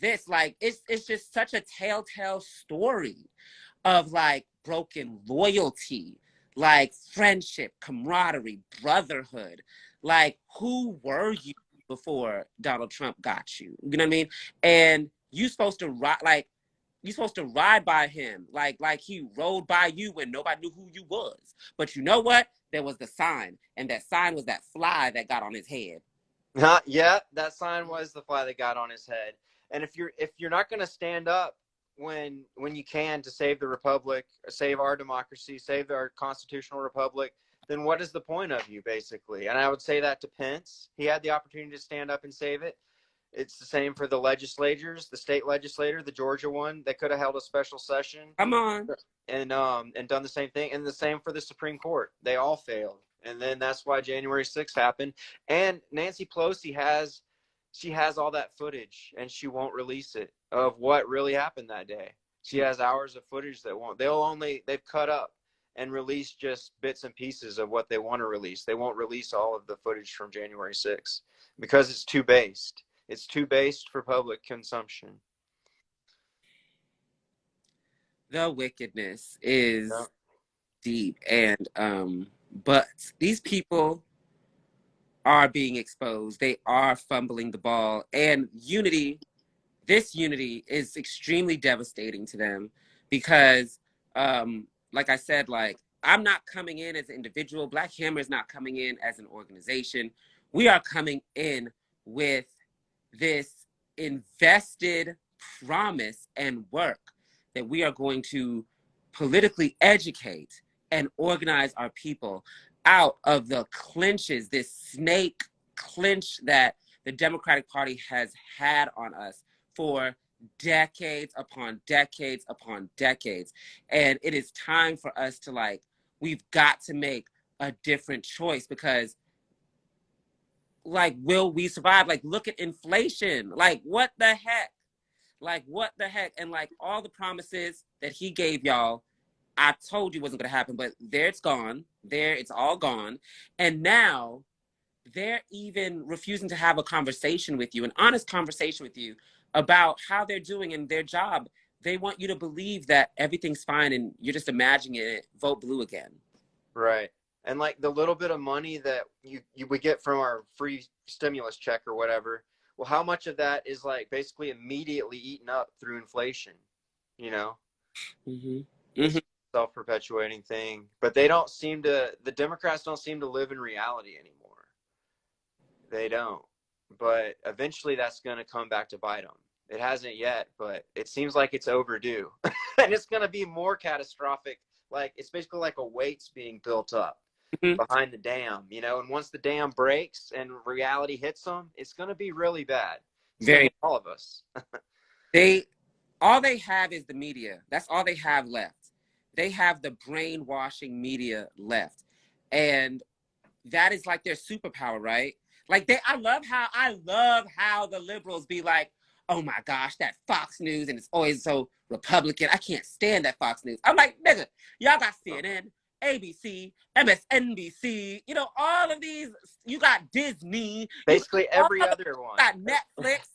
this. Like, it's just such a telltale story of like broken loyalty, like friendship, camaraderie, brotherhood. Like, who were you before Donald Trump got you? You know what I mean? And you're supposed to ride by him like he rode by you when nobody knew who you was. But you know what? There was the sign, and that sign was that fly that got on his head. Yeah, that sign was the fly that got on his head. And if you're not going to stand up when you can to save the republic, save our democracy, save our constitutional republic, then what is the point of you, basically? And I would say that to Pence. He had the opportunity to stand up and save it. It's the same for the legislators, the state legislator, the Georgia one. They could have held a special session Come on. and done the same thing. And the same for the Supreme Court. They all failed. And then that's why January 6th happened. And Nancy Pelosi has all that footage, and she won't release it, of what really happened that day. She has hours of footage they've cut up and release just bits and pieces of what they want to release. They won't release all of the footage from January 6th because it's too based. It's too based for public consumption. The wickedness is deep, and but these people are being exposed. They are fumbling the ball, and this unity is extremely devastating to them because like I said, like, I'm not coming in as an individual. Black Hammer is not coming in as an organization. We are coming in with this invested promise and work that we are going to politically educate and organize our people out of the clinches, this snake clinch that the Democratic Party has had on us for decades upon decades upon decades. And it is time for us to, like, we've got to make a different choice because, like, will we survive? Like, look at inflation. Like, what the heck? Like, what the heck? And like all the promises that he gave y'all, I told you wasn't going to happen, but there it's gone. There it's all gone. And now they're even refusing to have a conversation with you, an honest conversation with you about how they're doing in their job. They want you to believe that everything's fine and you're just imagining it. Vote blue again. Right. And like the little bit of money that you would get from our free stimulus check or whatever, well, how much of that is like basically immediately eaten up through inflation, you know? Mm-hmm. It's a self-perpetuating thing. But the Democrats don't seem to live in reality anymore. They don't. But eventually that's going to come back to bite them. It hasn't yet, but it seems like it's overdue. and it's going to be more catastrophic. Like, it's basically like a weight's being built up behind the dam, you know, and once the dam breaks and reality hits them, it's going to be really bad. Very. All of us. All they have is the media. That's all they have left. They have the brainwashing media left. And that is like their superpower, right? Like I love how the liberals be like, oh my gosh, that Fox News, and it's always so Republican. I can't stand that Fox News. I'm like, nigga, y'all got CNN, ABC, MSNBC, you know, all of these. You got Disney. Basically every other one. You got Netflix.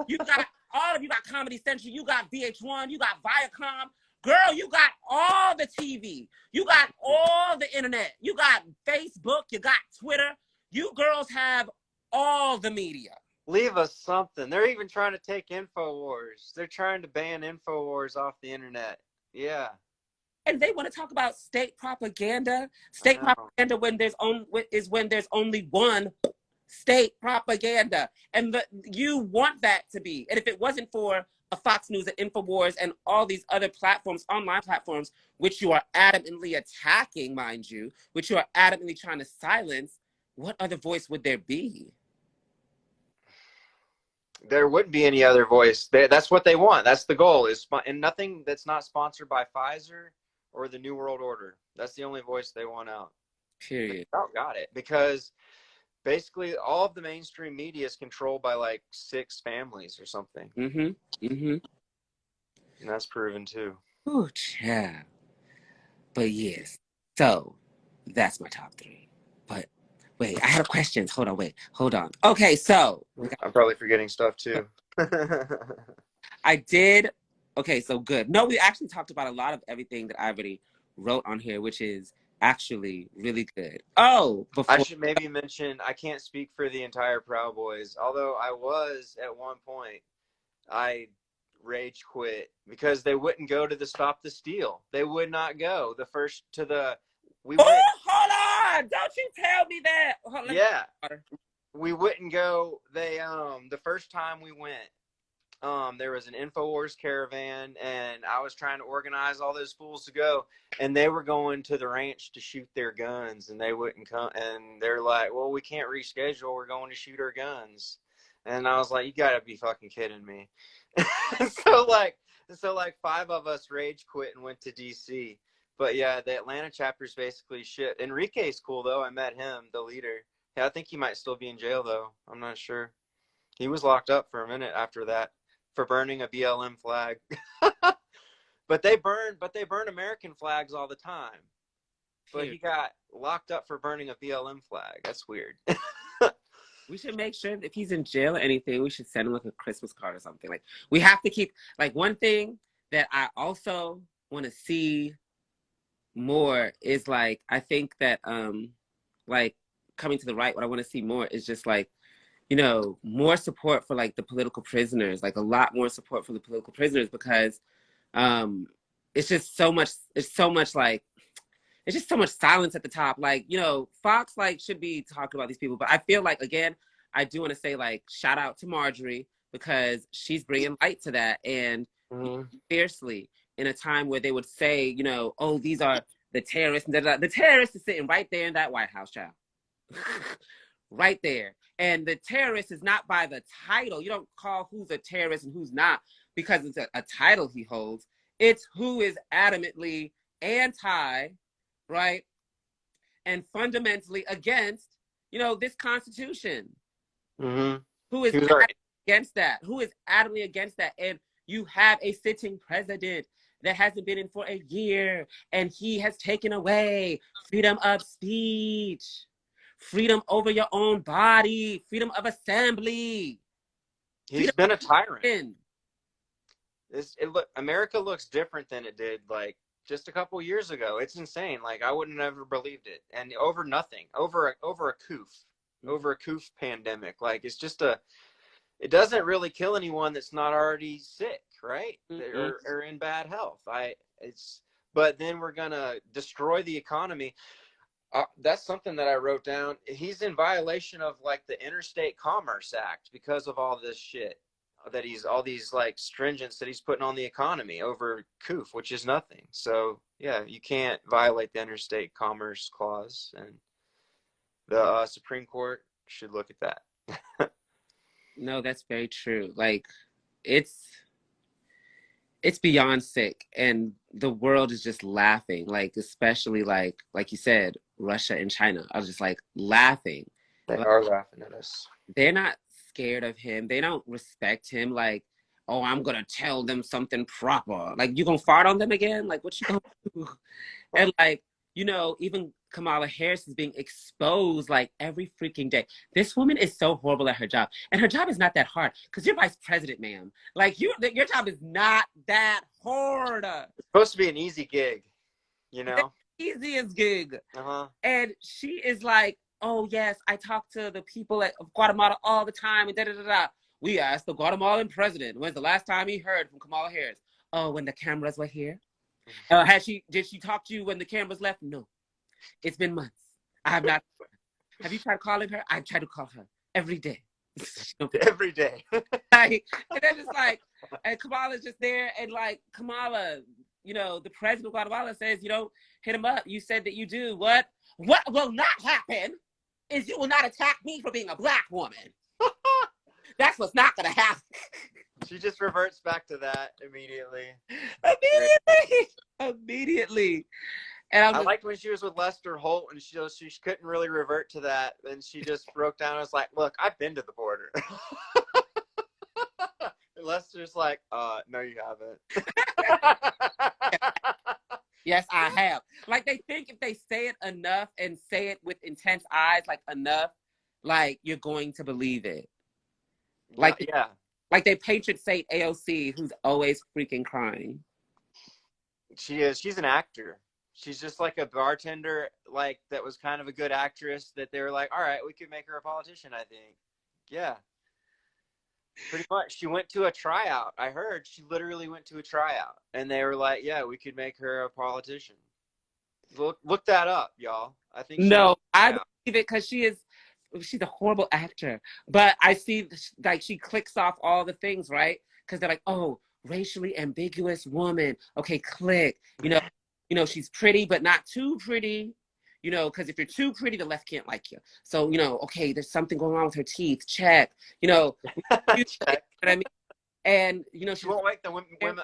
You got all of you got Comedy Central. You got VH1. You got Viacom. Girl, you got all the TV. You got all the internet. You got Facebook. You got Twitter. You girls have all the media. Leave us something. They're even trying to take InfoWars. They're trying to ban InfoWars off the internet. Yeah. And they want to talk about state propaganda. State propaganda when there's only one state propaganda. And you want that to be. And if it wasn't for a Fox News and InfoWars and all these other platforms, online platforms, which you are adamantly attacking, mind you, which you are adamantly trying to silence, what other voice would there be? There wouldn't be any other voice. That's what they want. That's the goal. And nothing that's not sponsored by Pfizer or the New World Order. That's the only voice they want out. Period. Got it. Because basically all of the mainstream media is controlled by like 6 families or something. And that's proven too. Oh, yeah. But yes. So that's my top 3. But wait, I have questions. Hold on. Okay, so I'm probably forgetting stuff too. I did. Okay, so good. No, we actually talked about a lot of everything that I already wrote on here, which is actually really good. Oh, I should maybe mention, I can't speak for the entire Proud Boys, although I was at one point, I rage quit because they wouldn't go to the Stop the Steal. They would not go. Hold on! Don't you tell me that. We wouldn't go. They the first time we went, there was an InfoWars caravan, and I was trying to organize all those fools to go, and they were going to the ranch to shoot their guns, and they wouldn't come, and they're like, well, we can't reschedule, we're going to shoot our guns. And I was like, you gotta be fucking kidding me. so like 5 of us rage quit and went to DC. But yeah, the Atlanta chapter is basically shit. Enrique's cool though. I met him, the leader. Yeah, I think he might still be in jail though. I'm not sure. He was locked up for a minute after that for burning a BLM flag. but they burn American flags all the time. But he got locked up for burning a BLM flag. That's weird. We should make sure that if he's in jail or anything, we should send him like a Christmas card or something. Like, we have to keep, like, one thing that I also want to see more is, like, I think that like coming to the right, what I want to see more is just like, you know, more support for like the political prisoners, like a lot more support for the political prisoners, because it's just so much like, it's just so much silence at the top. Like, you know, Fox like should be talking about these people, but I feel like, again, I do want to say, like, shout out to Marjorie, because she's bringing light to that, and fiercely in a time where they would say, you know, oh, these are the terrorists. The terrorist is sitting right there in that White House, child. Right there. And the terrorist is not by the title. You don't call who's a terrorist and who's not because it's a title he holds. It's who is adamantly anti, right, and fundamentally against, you know, this Constitution. Who is against that? Who is adamantly against that? And you have a sitting president that hasn't been in for a year, and he has taken away freedom of speech, freedom over your own body, freedom of assembly. He's been a tyrant. America looks different than it did like just a couple years ago. It's insane. Like, I wouldn't have ever believed it. And over nothing, over a coof pandemic. Like, it's just it doesn't really kill anyone that's not already sick, right? Or in bad health. But then we're gonna destroy the economy. That's something that I wrote down. He's in violation of like the Interstate Commerce Act because of all this shit. that he's all these like stringents that he's putting on the economy over coof, which is nothing. So yeah, you can't violate the interstate commerce clause, and the Supreme Court should look at that. No, that's very true. Like, it's beyond sick, and the world is just laughing. Like, especially like you said, Russia and China. I was just like laughing. They Like, are laughing at us. they're not scared of him. They don't respect him. Like, oh, I'm gonna tell them something proper. Like, you gonna fart on them again? Like, what you gonna do? And like, you know, even Kamala Harris is being exposed like every freaking day. This woman is so horrible at her job, and her job is not that hard because you're vice president, ma'am. Like, your job is not that hard. It's supposed to be an easy gig, you know. The easiest gig. Uh-huh. And she is like, oh yes, I talk to the people of Guatemala all the time, and da da da da. We asked the Guatemalan president when's the last time he heard from Kamala Harris. Oh, when the cameras were here. Did she talk to you when the cameras left? No. It's been months. I have not. Have you tried calling her? I try to call her every day. Every day. Like, and then it's like, and Kamala's just there, and like, Kamala, you know, the president of Guatemala says you don't hit him up. You said that you do. What will not happen is you will not attack me for being a black woman. That's what's not going to happen. She just reverts back to that immediately. Immediately. And I liked when she was with Lester Holt, and she couldn't really revert to that, and she just broke down and was like, look, I've been to the border. And Lester's like, no, you haven't. Yes, I have. Like, they think if they say it enough and say it with intense eyes, like enough, like you're going to believe it. Like, yeah. Like they patron saint AOC, who's always freaking crying. She is. She's an actor. She's just like a bartender, like that was kind of a good actress that they were like, all right, we could make her a politician, I think. Yeah. Pretty much. She went to a tryout. I heard she literally went to a tryout, and they were like, yeah, we could make her a politician. Look that up, y'all. I think no, I believe it because she's a horrible actor. But I see, like, she clicks off all the things, right? Because they're like, oh, racially ambiguous woman. Okay, click. You know, she's pretty, but not too pretty. You know, because if you're too pretty, the left can't like you. So, you know, okay, there's something going on with her teeth. Check. You know, check. You know what I mean? And, you know, she won't make the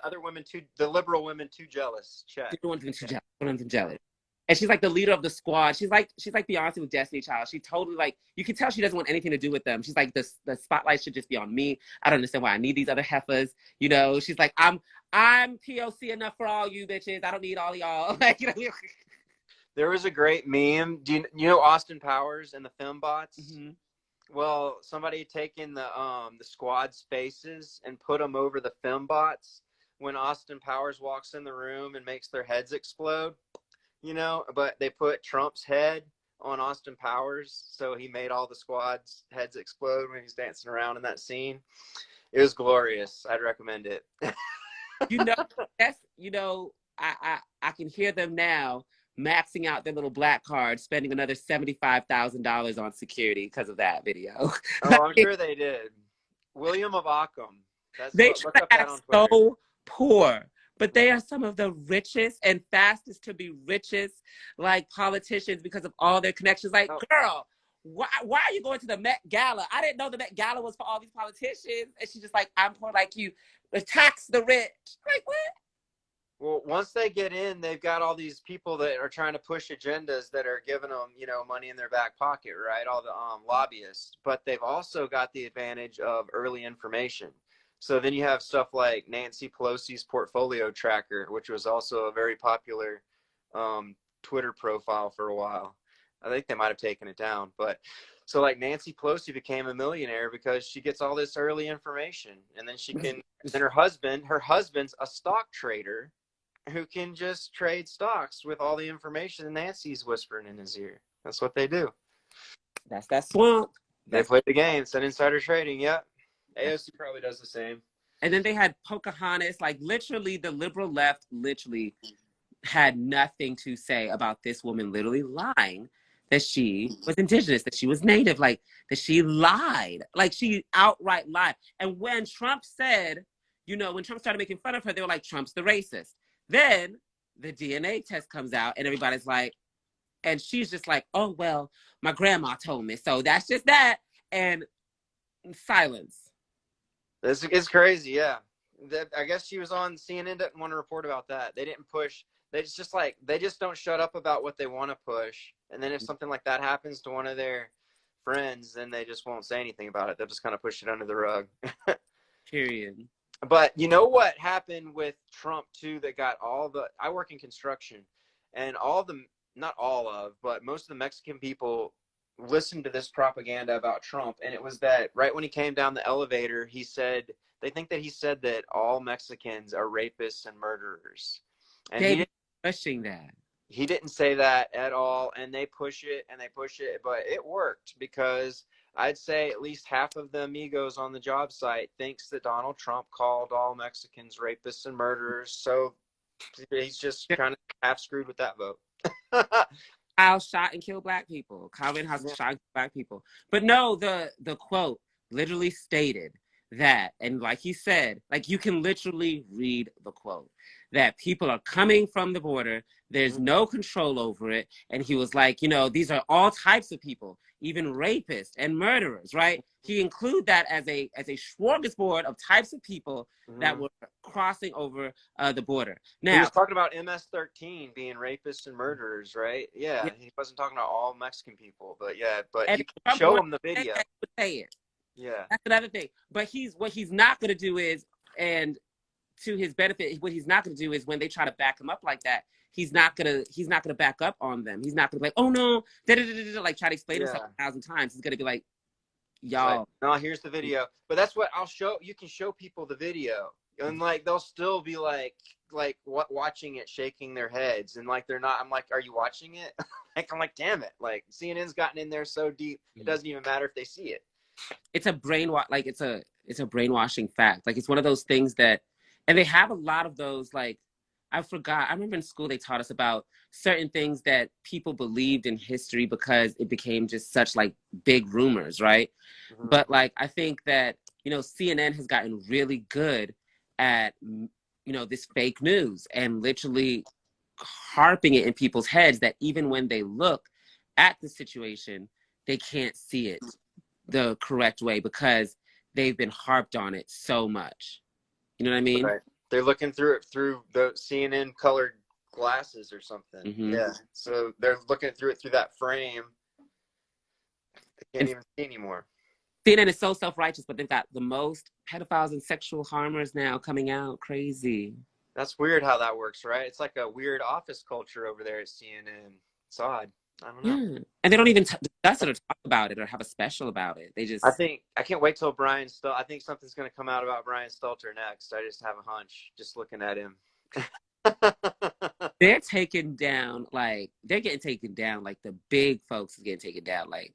other women the liberal women too jealous. Check. The ones too jealous. And she's like the leader of the squad. She's like Beyonce with Destiny Child. She totally, like, you can tell she doesn't want anything to do with them. She's like, the spotlight should just be on me. I don't understand why I need these other heifers. You know, she's like, I'm POC enough for all you bitches. I don't need all y'all. Like, you know. There was a great meme. Do you know Austin Powers and the Fembots? Mm-hmm. Well, somebody had taken the squad's faces and put them over the Fembots when Austin Powers walks in the room and makes their heads explode. You know, but they put Trump's head on Austin Powers, so he made all the squad's heads explode when he's dancing around in that scene. It was glorious. I'd recommend it. I can hear them now maxing out their little black card, spending another $75,000 on security because of that video. Oh, I'm sure they did. William of Ockham. Look up that on Twitter. So poor. But they are some of the richest and fastest to be richest, like, politicians because of all their connections. Like, girl, why are you going to the Met Gala? I didn't know the Met Gala was for all these politicians. And she's just like, I'm poor like you. Tax the rich. Like, what? Well, once they get in, they've got all these people that are trying to push agendas that are giving them, you know, money in their back pocket, right? All the lobbyists. But they've also got the advantage of early information. So then you have stuff like Nancy Pelosi's portfolio tracker, which was also a very popular Twitter profile for a while. I think they might have taken it down. But so like Nancy Pelosi became a millionaire because she gets all this early information. And then she can, and her husband's a stock trader who can just trade stocks with all the information Nancy's whispering in his ear. That's what they do. That's that swamp. They play the game. It's an insider trading. Yep. AOC probably does the same. And then they had Pocahontas, like, literally the liberal left literally had nothing to say about this woman literally lying that she was indigenous, that she was native, like that she lied, like she outright lied. And when Trump said, you know, when Trump started making fun of her, they were like, Trump's the racist. Then the DNA test comes out and everybody's like, and she's just like, oh, well, my grandma told me. So that's just that. And silence. It's crazy, yeah. I guess she was on CNN, didn't want to report about that. They didn't push. They just like, they just don't shut up about what they want to push. And then if something like that happens to one of their friends, then they just won't say anything about it. They'll just kind of push it under the rug. Period. But you know what happened with Trump too, that got I work in construction, and not all of, but most of the Mexican people listened to this propaganda about Trump. And it was that right when he came down the elevator, he said, they think that he said that all Mexicans are rapists and murderers. And They've been pushing that. He didn't say that at all. And they push it and they push it, but it worked, because I'd say at least half of the amigos on the job site thinks that Donald Trump called all Mexicans rapists and murderers. So he's just kind of half screwed with that vote. Kyle shot and killed black people. Kyle Rittenhouse shot and killed black people. But no, the quote literally stated that, and like he said, like you can literally read the quote, that people are coming from the border. There's no control over it. And he was like, you know, these are all types of people, even rapists and murderers, right? He included that as a smorgasbord of types of people that were crossing over the border. Now, he was talking about MS-13 being rapists and murderers, right? Yeah, he wasn't talking about all Mexican people, but yeah, but you can show him the video. Say it. Yeah, that's another thing. But what he's not going to do is, and to his benefit, what he's not going to do is when they try to back him up like that, he's not gonna back up on them. He's not gonna be like, oh no, like try to explain himself 1,000 times. He's gonna be like, y'all. Like, no, here's the video. But that's what I'll show. You can show people the video, and like they'll still be like watching it, shaking their heads, and like they're not. I'm like, are you watching it? Like I'm like, damn it! Like CNN's gotten in there so deep, it doesn't even matter if they see it. It's a brainwash. Like it's a brainwashing fact. Like it's one of those things that, and they have a lot of those. Like I remember in school they taught us about certain things that people believed in history because it became just such like big rumors, right? But like I think that, you know, CNN has gotten really good at, you know, this fake news and literally harping it in people's heads that even when they look at the situation, they can't see it the correct way because they've been harped on it so much. You know what I mean? Right. They're looking through it through the CNN colored glasses or something. Yeah. So they're looking through it through that frame. They can't even see anymore. CNN is so self-righteous, but they've got the most pedophiles and sexual harmers now coming out. Crazy. That's weird how that works, right? It's like a weird office culture over there at CNN. It's odd. I don't know. Yeah. And they don't even discuss it or talk about it or have a special about it. They just... I can't wait till I think something's going to come out about Brian Stelter next. I just have a hunch, just looking at him. They're taken down, like, they're getting taken down, like the big folks is getting taken down. Like,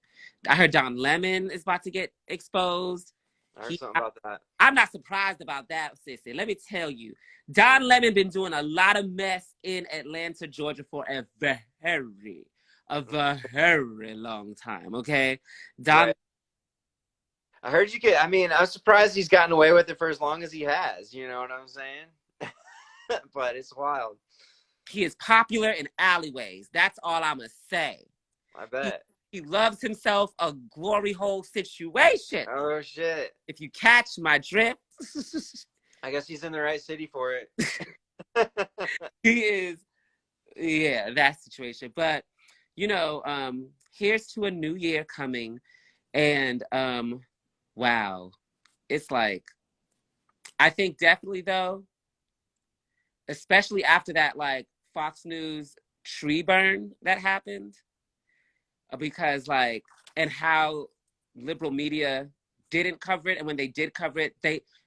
I heard Don Lemon is about to get exposed. I heard something about that. I'm not surprised about that, sissy. Let me tell you, Don Lemon been doing a lot of mess in Atlanta, Georgia for a very long time, okay? Don. Right. I heard I'm surprised he's gotten away with it for as long as he has, you know what I'm saying? But it's wild. He is popular in alleyways. That's all I'm going to say. I bet. He loves himself a glory hole situation. Oh, shit. If you catch my drift. I guess he's in the right city for it. He is, yeah, that situation. But, you know, here's to a new year coming. And, wow. It's like, I think definitely, though, especially after that, like, Fox News tree burn that happened, because, like, and how liberal media didn't cover it, and when they did cover it,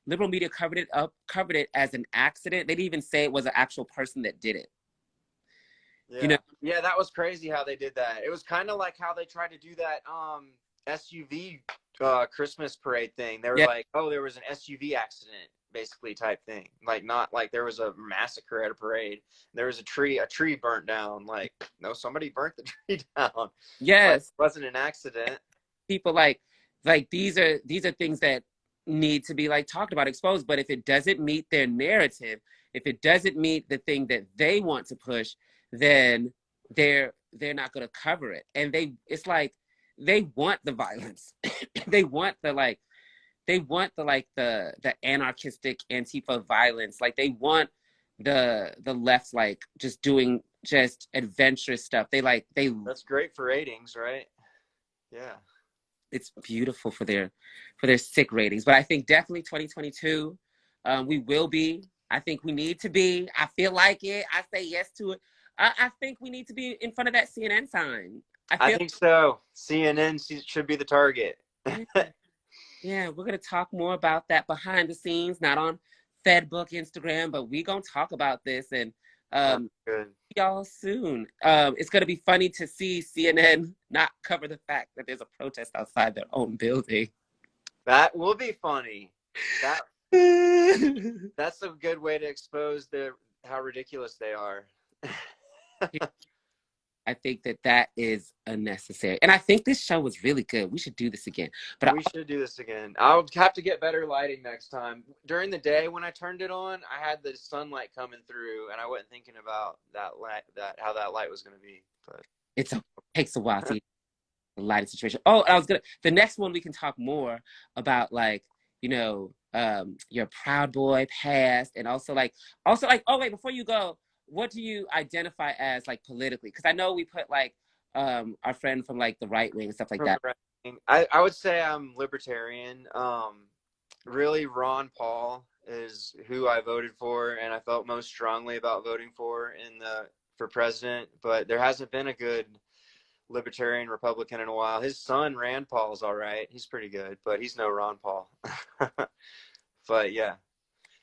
liberal media covered it as an accident. They didn't even say it was an actual person that did it. Yeah. You know? Yeah, that was crazy how they did that. It was kind of like how they tried to do that SUV Christmas parade thing. They were like, oh, there was an SUV accident. basically type thing. Like, not like there was a massacre at a parade. There was a tree burnt down. Like, no, somebody burnt the tree down. Like, Yes. it wasn't an accident. People like these are things that need to be like talked about, exposed. But if it doesn't meet their narrative, if it doesn't meet the thing that they want to push, then they're not going to cover it. And it's like they want the violence. They want the like the anarchistic Antifa violence. Like they want the left like just doing just adventurous stuff. That's great for ratings, right? Yeah. It's beautiful for their sick ratings. But I think definitely 2022, we will be. I think we need to be. I feel like it. I say yes to it. I think we need to be in front of that CNN sign. I think so. CNN should be the target. Yeah, we're gonna talk more about that behind the scenes, not on Fedbook, Instagram, but we gonna talk about this and good. y'all soon. It's gonna be funny to see CNN not cover the fact that there's a protest outside their own building. That will be funny. That's a good way to expose how ridiculous they are. I think that is unnecessary. And I think this show was really good. We should do this again. But we should do this again. I'll have to get better lighting next time. During the day when I turned it on, I had the sunlight coming through and I wasn't thinking about how that light was going to be. But it takes a while to see the lighting situation. Oh, the next one we can talk more about, like, you know, your Proud Boy past, and also like, oh wait, before you go, what do you identify as, like, politically? Because I know we put like our friend from like the right wing and stuff like that. I would say I'm libertarian. Really, Ron Paul is who I voted for, and I felt most strongly about voting for for president. But there hasn't been a good libertarian Republican in a while. His son Rand Paul's all right. He's pretty good, but he's no Ron Paul. But yeah,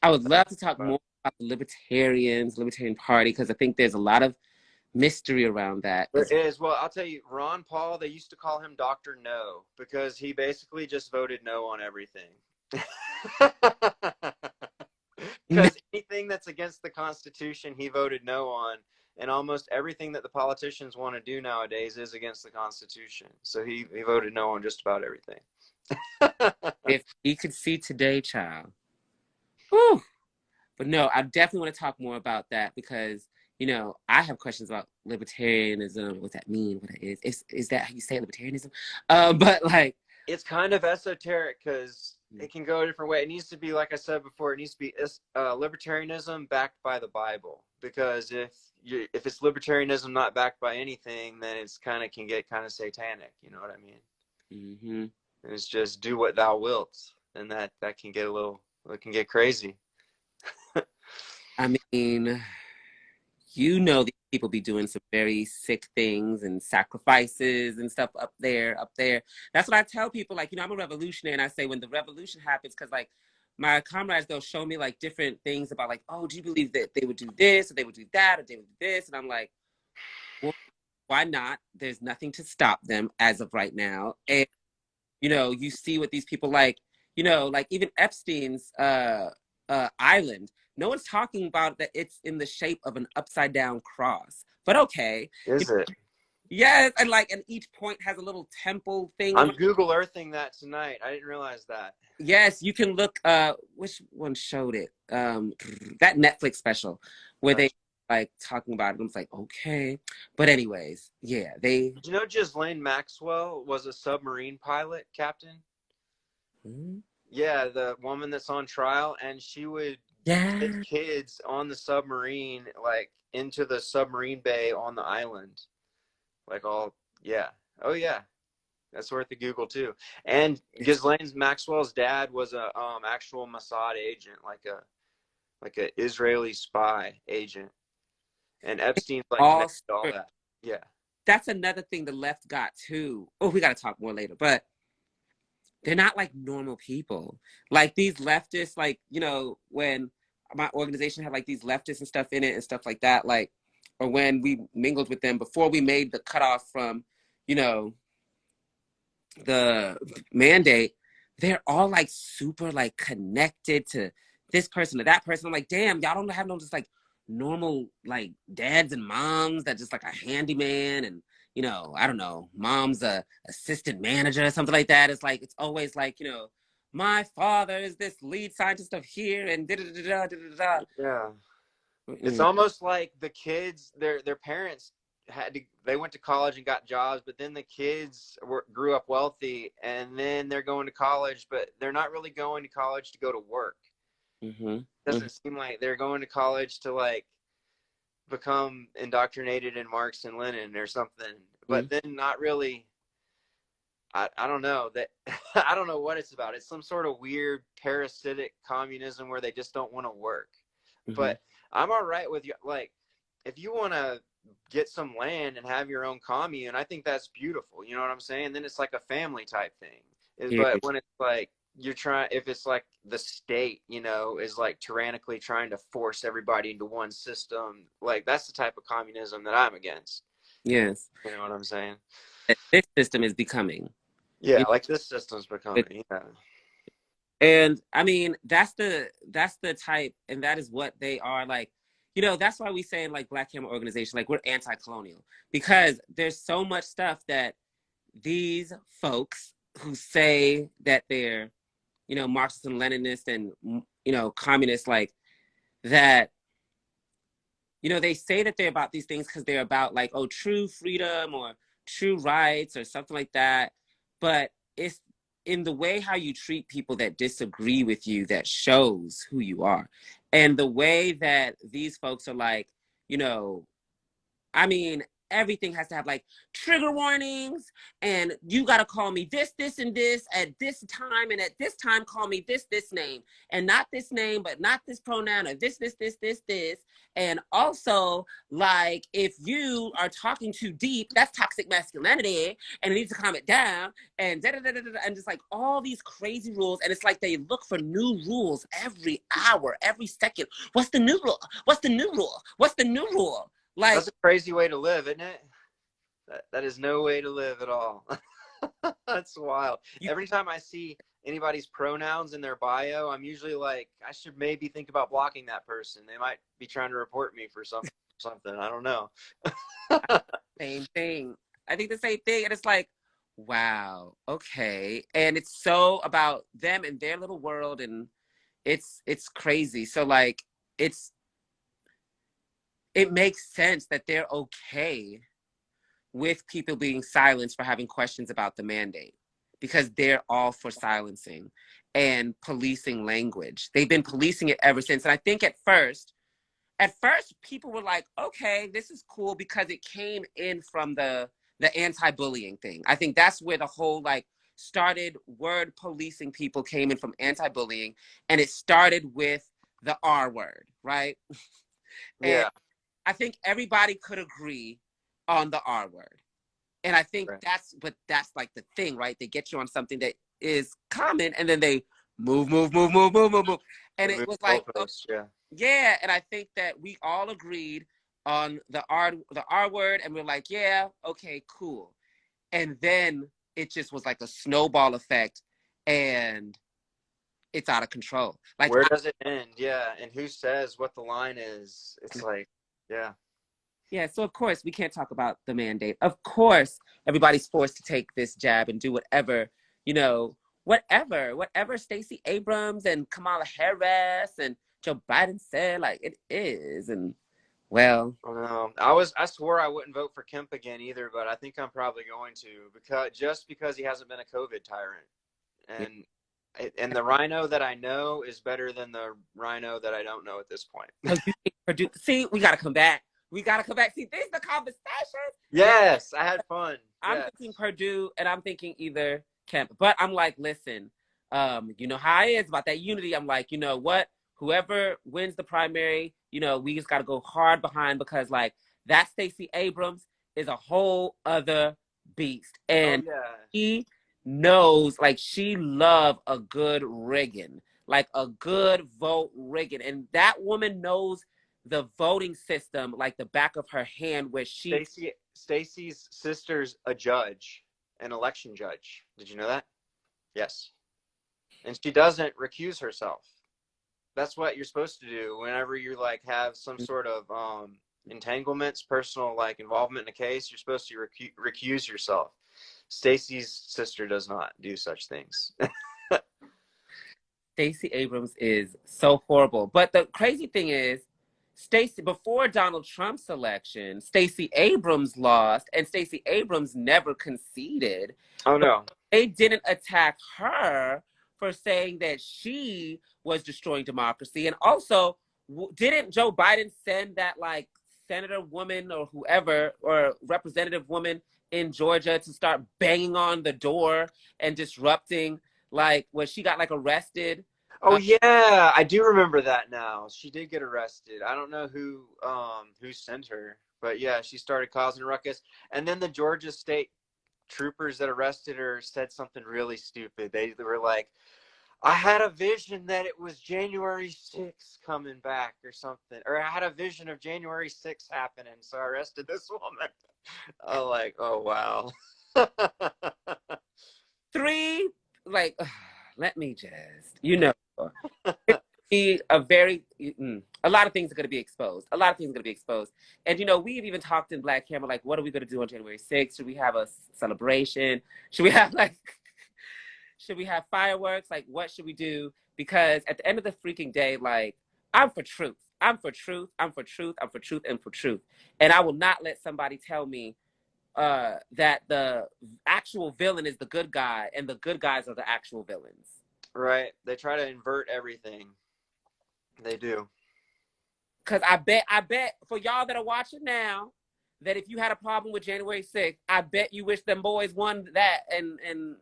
I would love to talk more about the Libertarian Party, because I think there's a lot of mystery around that. There is. Well, I'll tell you, Ron Paul, they used to call him Dr. No, because he basically just voted no on everything. Because anything that's against the Constitution, he voted no on. And almost everything that the politicians want to do nowadays is against the Constitution. So he voted no on just about everything. If he could see today, child. Whew. But no, I definitely want to talk more about that, because, you know, I have questions about libertarianism, what that means, what it is. Is that how you say libertarianism? But like, it's kind of esoteric because it can go a different way. It needs to be, like I said before, it needs to be libertarianism backed by the Bible. Because if it's libertarianism not backed by anything, then it's can get kind of satanic. You know what I mean? Mm-hmm. It's just do what thou wilt, and that can get it can get crazy. I mean, you know, these people be doing some very sick things and sacrifices and stuff up there. That's what I tell people. Like, you know, I'm a revolutionary, and I say when the revolution happens, because like my comrades, they'll show me like different things about like, oh, do you believe that they would do this, or they would do that, or they would do this? And I'm like, well, why not? There's nothing to stop them as of right now. And, you know, you see what these people like, you know, like even Epstein's island. No one's talking about that it's in the shape of an upside down cross. But okay. Is it? Yes, and each point has a little temple thing. I'm Google Earthing that tonight. I didn't realize that. Yes, you can look, which one showed it? That Netflix special where they like talking about it. I was like, okay. But anyways, yeah, Did you know Ghislaine Maxwell was a submarine pilot captain? Hmm? Yeah, the woman that's on trial, and she would take kids on the submarine, like into the submarine bay on the island. Oh yeah. That's worth a Google too. And Ghislaine Maxwell's dad was a actual Mossad agent, like a Israeli spy agent. And Epstein's all that. Yeah. That's another thing the left got too. Oh, we got to talk more later, but they're not like normal people. Like these leftists, like, you know, when my organization had like these leftists and stuff in it and stuff like that, like, or when we mingled with them before we made the cutoff from, you know, the mandate, they're all like super like connected to this person or that person. I'm like, damn, y'all don't have no just like normal like dads and moms that just like a handyman and, you know, I don't know, mom's a assistant manager or something like that. It's like, it's always like, you know, my father is this lead scientist of here and da da da da da da. Yeah. It's Mm-mm. almost like the kids, their parents they went to college and got jobs, but then the kids grew up wealthy, and then they're going to college, but they're not really going to college to go to work. Mm-hmm. Doesn't seem like they're going to college to like become indoctrinated in Marx and Lenin or something, but then not really. I don't know that. I don't know what it's about. It's some sort of weird parasitic communism where they just don't want to work. Mm-hmm. But I'm all right with you. Like, if you want to get some land and have your own commune, I think that's beautiful. You know what I'm saying? Then it's like a family type thing. But when it's like if it's like the state, you know, is like tyrannically trying to force everybody into one system, like that's the type of communism that I'm against. Yes. You know what I'm saying? This system is becoming. Yeah, like this system's becoming. Yeah. And I mean, that's the type, and that is what they are like. You know, that's why we say in like Black Camera Organization, like we're anti-colonial, because there's so much stuff that these folks who say that they're, you know, Marxist and Leninist and, you know, communists, like that, you know, they say that they're about these things because they're about like, oh, true freedom or true rights or something like that. But it's in the way how you treat people that disagree with you that shows who you are. And the way that these folks are like, you know, I mean, everything has to have like trigger warnings, and you got to call me this, this, and this at this time, and at this time call me this, this name, and not this name, but not this pronoun, or this, this, this, this, this. And also, like, if you are talking too deep, that's toxic masculinity, and it needs to calm it down, and da da da da da, and just like all these crazy rules. And it's like they look for new rules every hour, every second. What's the new rule? What's the new rule? What's the new rule? Like, that's a crazy way to live, isn't it? That is no way to live at all. That's wild. Every time I see anybody's pronouns in their bio, I'm usually like, I should maybe think about blocking that person. They might be trying to report me for something. I don't know. same thing. I think the same thing. And it's like, wow, okay. And it's so about them and their little world, and it's crazy. So like it makes sense that they're okay with people being silenced for having questions about the mandate, because they're all for silencing and policing language. They've been policing it ever since. And I think at first people were like, okay, this is cool, because it came in from the anti-bullying thing. I think that's where the whole like started. Word policing people came in from anti-bullying, and it started with the R word, right? Yeah. And I think everybody could agree on the R word. And I think that's like the thing, right? They get you on something that is common, and then they move. And it was like, yeah. And I think that we all agreed on the R word, and we're like, yeah, okay, cool. And then it just was like a snowball effect, and it's out of control. Like, where does it end? Yeah. And who says what the line is? It's like, yeah. Yeah, so of course we can't talk about the mandate. Of course, everybody's forced to take this jab and do whatever, you know, whatever Stacey Abrams and Kamala Harris and Joe Biden said, like it is. And well, I swore I wouldn't vote for Kemp again either, but I think I'm probably going to, because he hasn't been a COVID tyrant. And the rhino that I know is better than the rhino that I don't know at this point. See, we gotta come back. See, this is the conversation. Yes, I had fun. I'm thinking Purdue, and I'm thinking either Kemp. But I'm like, listen, you know how it is about that unity. I'm like, you know what? Whoever wins the primary, you know, we just got to go hard behind, because like that Stacey Abrams is a whole other beast, and he knows, like, she love a good rigging, like a good vote rigging, and that woman knows the voting system like the back of her hand, where Stacey's sister's a judge, an election judge. Did you know that? Yes. And she doesn't recuse herself. that's what you're supposed to do whenever you like have some sort of entanglements, personal like involvement in a case. You're supposed to recuse yourself. Stacey's sister does not do such things. Stacey Abrams is so horrible. But the crazy thing is, Stacey, before Donald Trump's election, Stacey Abrams lost, and Stacey Abrams never conceded. Oh no. They didn't attack her for saying that she was destroying democracy. And also, didn't Joe Biden send that like senator woman or whoever or representative woman in Georgia to start banging on the door and disrupting, like when she got like arrested? Oh yeah, I do remember that now. She did get arrested. I don't know who sent her, but yeah, she started causing a ruckus. And then the Georgia state troopers that arrested her said something really stupid. They were like, I had a vision that it was January 6th coming back or something. Or I had a vision of January 6th happening, so I arrested this woman. I'm like, oh wow. Three, like, let me just, you know, be a very, a lot of things are going to be exposed. A lot of things are going to be exposed. And, you know, we've even talked in Black Camera, like, what are we going to do on January 6th? Should we have a celebration? Should we have, like, should we have fireworks? Like, what should we do? Because at the end of the freaking day, like, I'm for truth. I'm for truth. I'm for truth. I'm for truth and for truth. And I will not let somebody tell me that the actual villain is the good guy and the good guys are the actual villains. Right. They try to invert everything. They do. Because I bet for y'all that are watching now, that if you had a problem with January 6th, I bet you wish them boys won that. And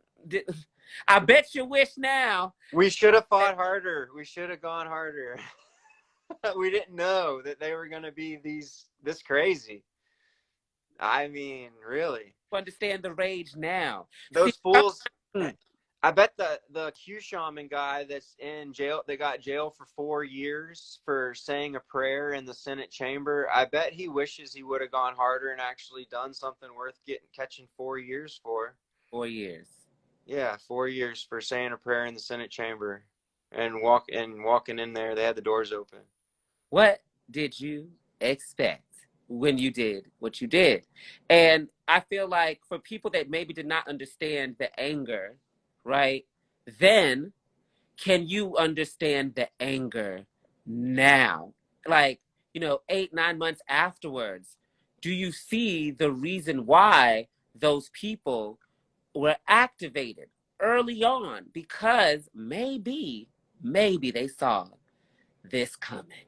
I bet you wish now. We should have fought harder. We should have gone harder. We didn't know that they were going to be this crazy. I mean, really. Understand the rage now. Those fools. I bet the Q shaman guy that's in jail, they got jail for 4 years for saying a prayer in the Senate chamber. I bet he wishes he would have gone harder and actually done something worth catching 4 years for. 4 years. Yeah, 4 years for saying a prayer in the Senate chamber and walking in there. They had the doors open. What did you expect when you did what you did? And I feel like for people that maybe did not understand the anger, right? Then can you understand the anger now? Like, you know, 8-9 months afterwards, do you see the reason why those people were activated early on? Because maybe they saw this coming.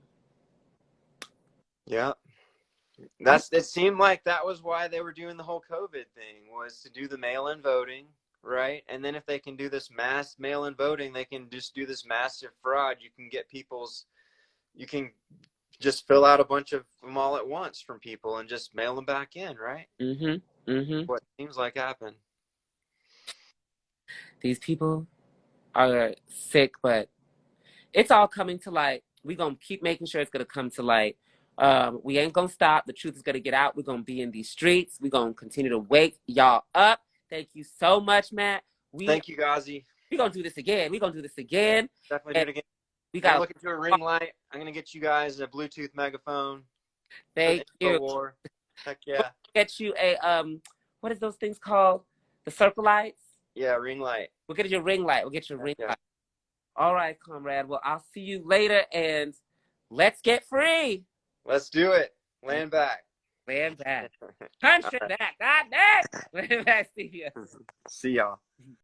Yeah. It seemed like that was why they were doing the whole COVID thing, was to do the mail-in voting, right? And then if they can do this mass mail-in voting, they can just do this massive fraud. You can just fill out a bunch of them all at once from people and just mail them back in, right? Mm-hmm. Mm-hmm. What seems like happened. These people are sick, but it's all coming to light. We're going to keep making sure it's going to come to light. We ain't going to stop. The truth is going to get out. We're going to be in these streets. We're going to continue to wake y'all up. Thank you so much, Matt. Thank you, Gazi. We're going to do this again. Definitely do it again. We got to look into a ring light. I'm going to get you guys a Bluetooth megaphone. Thank you. War. Heck yeah. We'll get you a, what is those things called? The circle lights? Yeah, ring light. We'll get you a ring light. Light. All right, comrade. Well, I'll see you later, and let's get free. Let's do it. Land back. Country back. God damn. Land back. See ya. See y'all.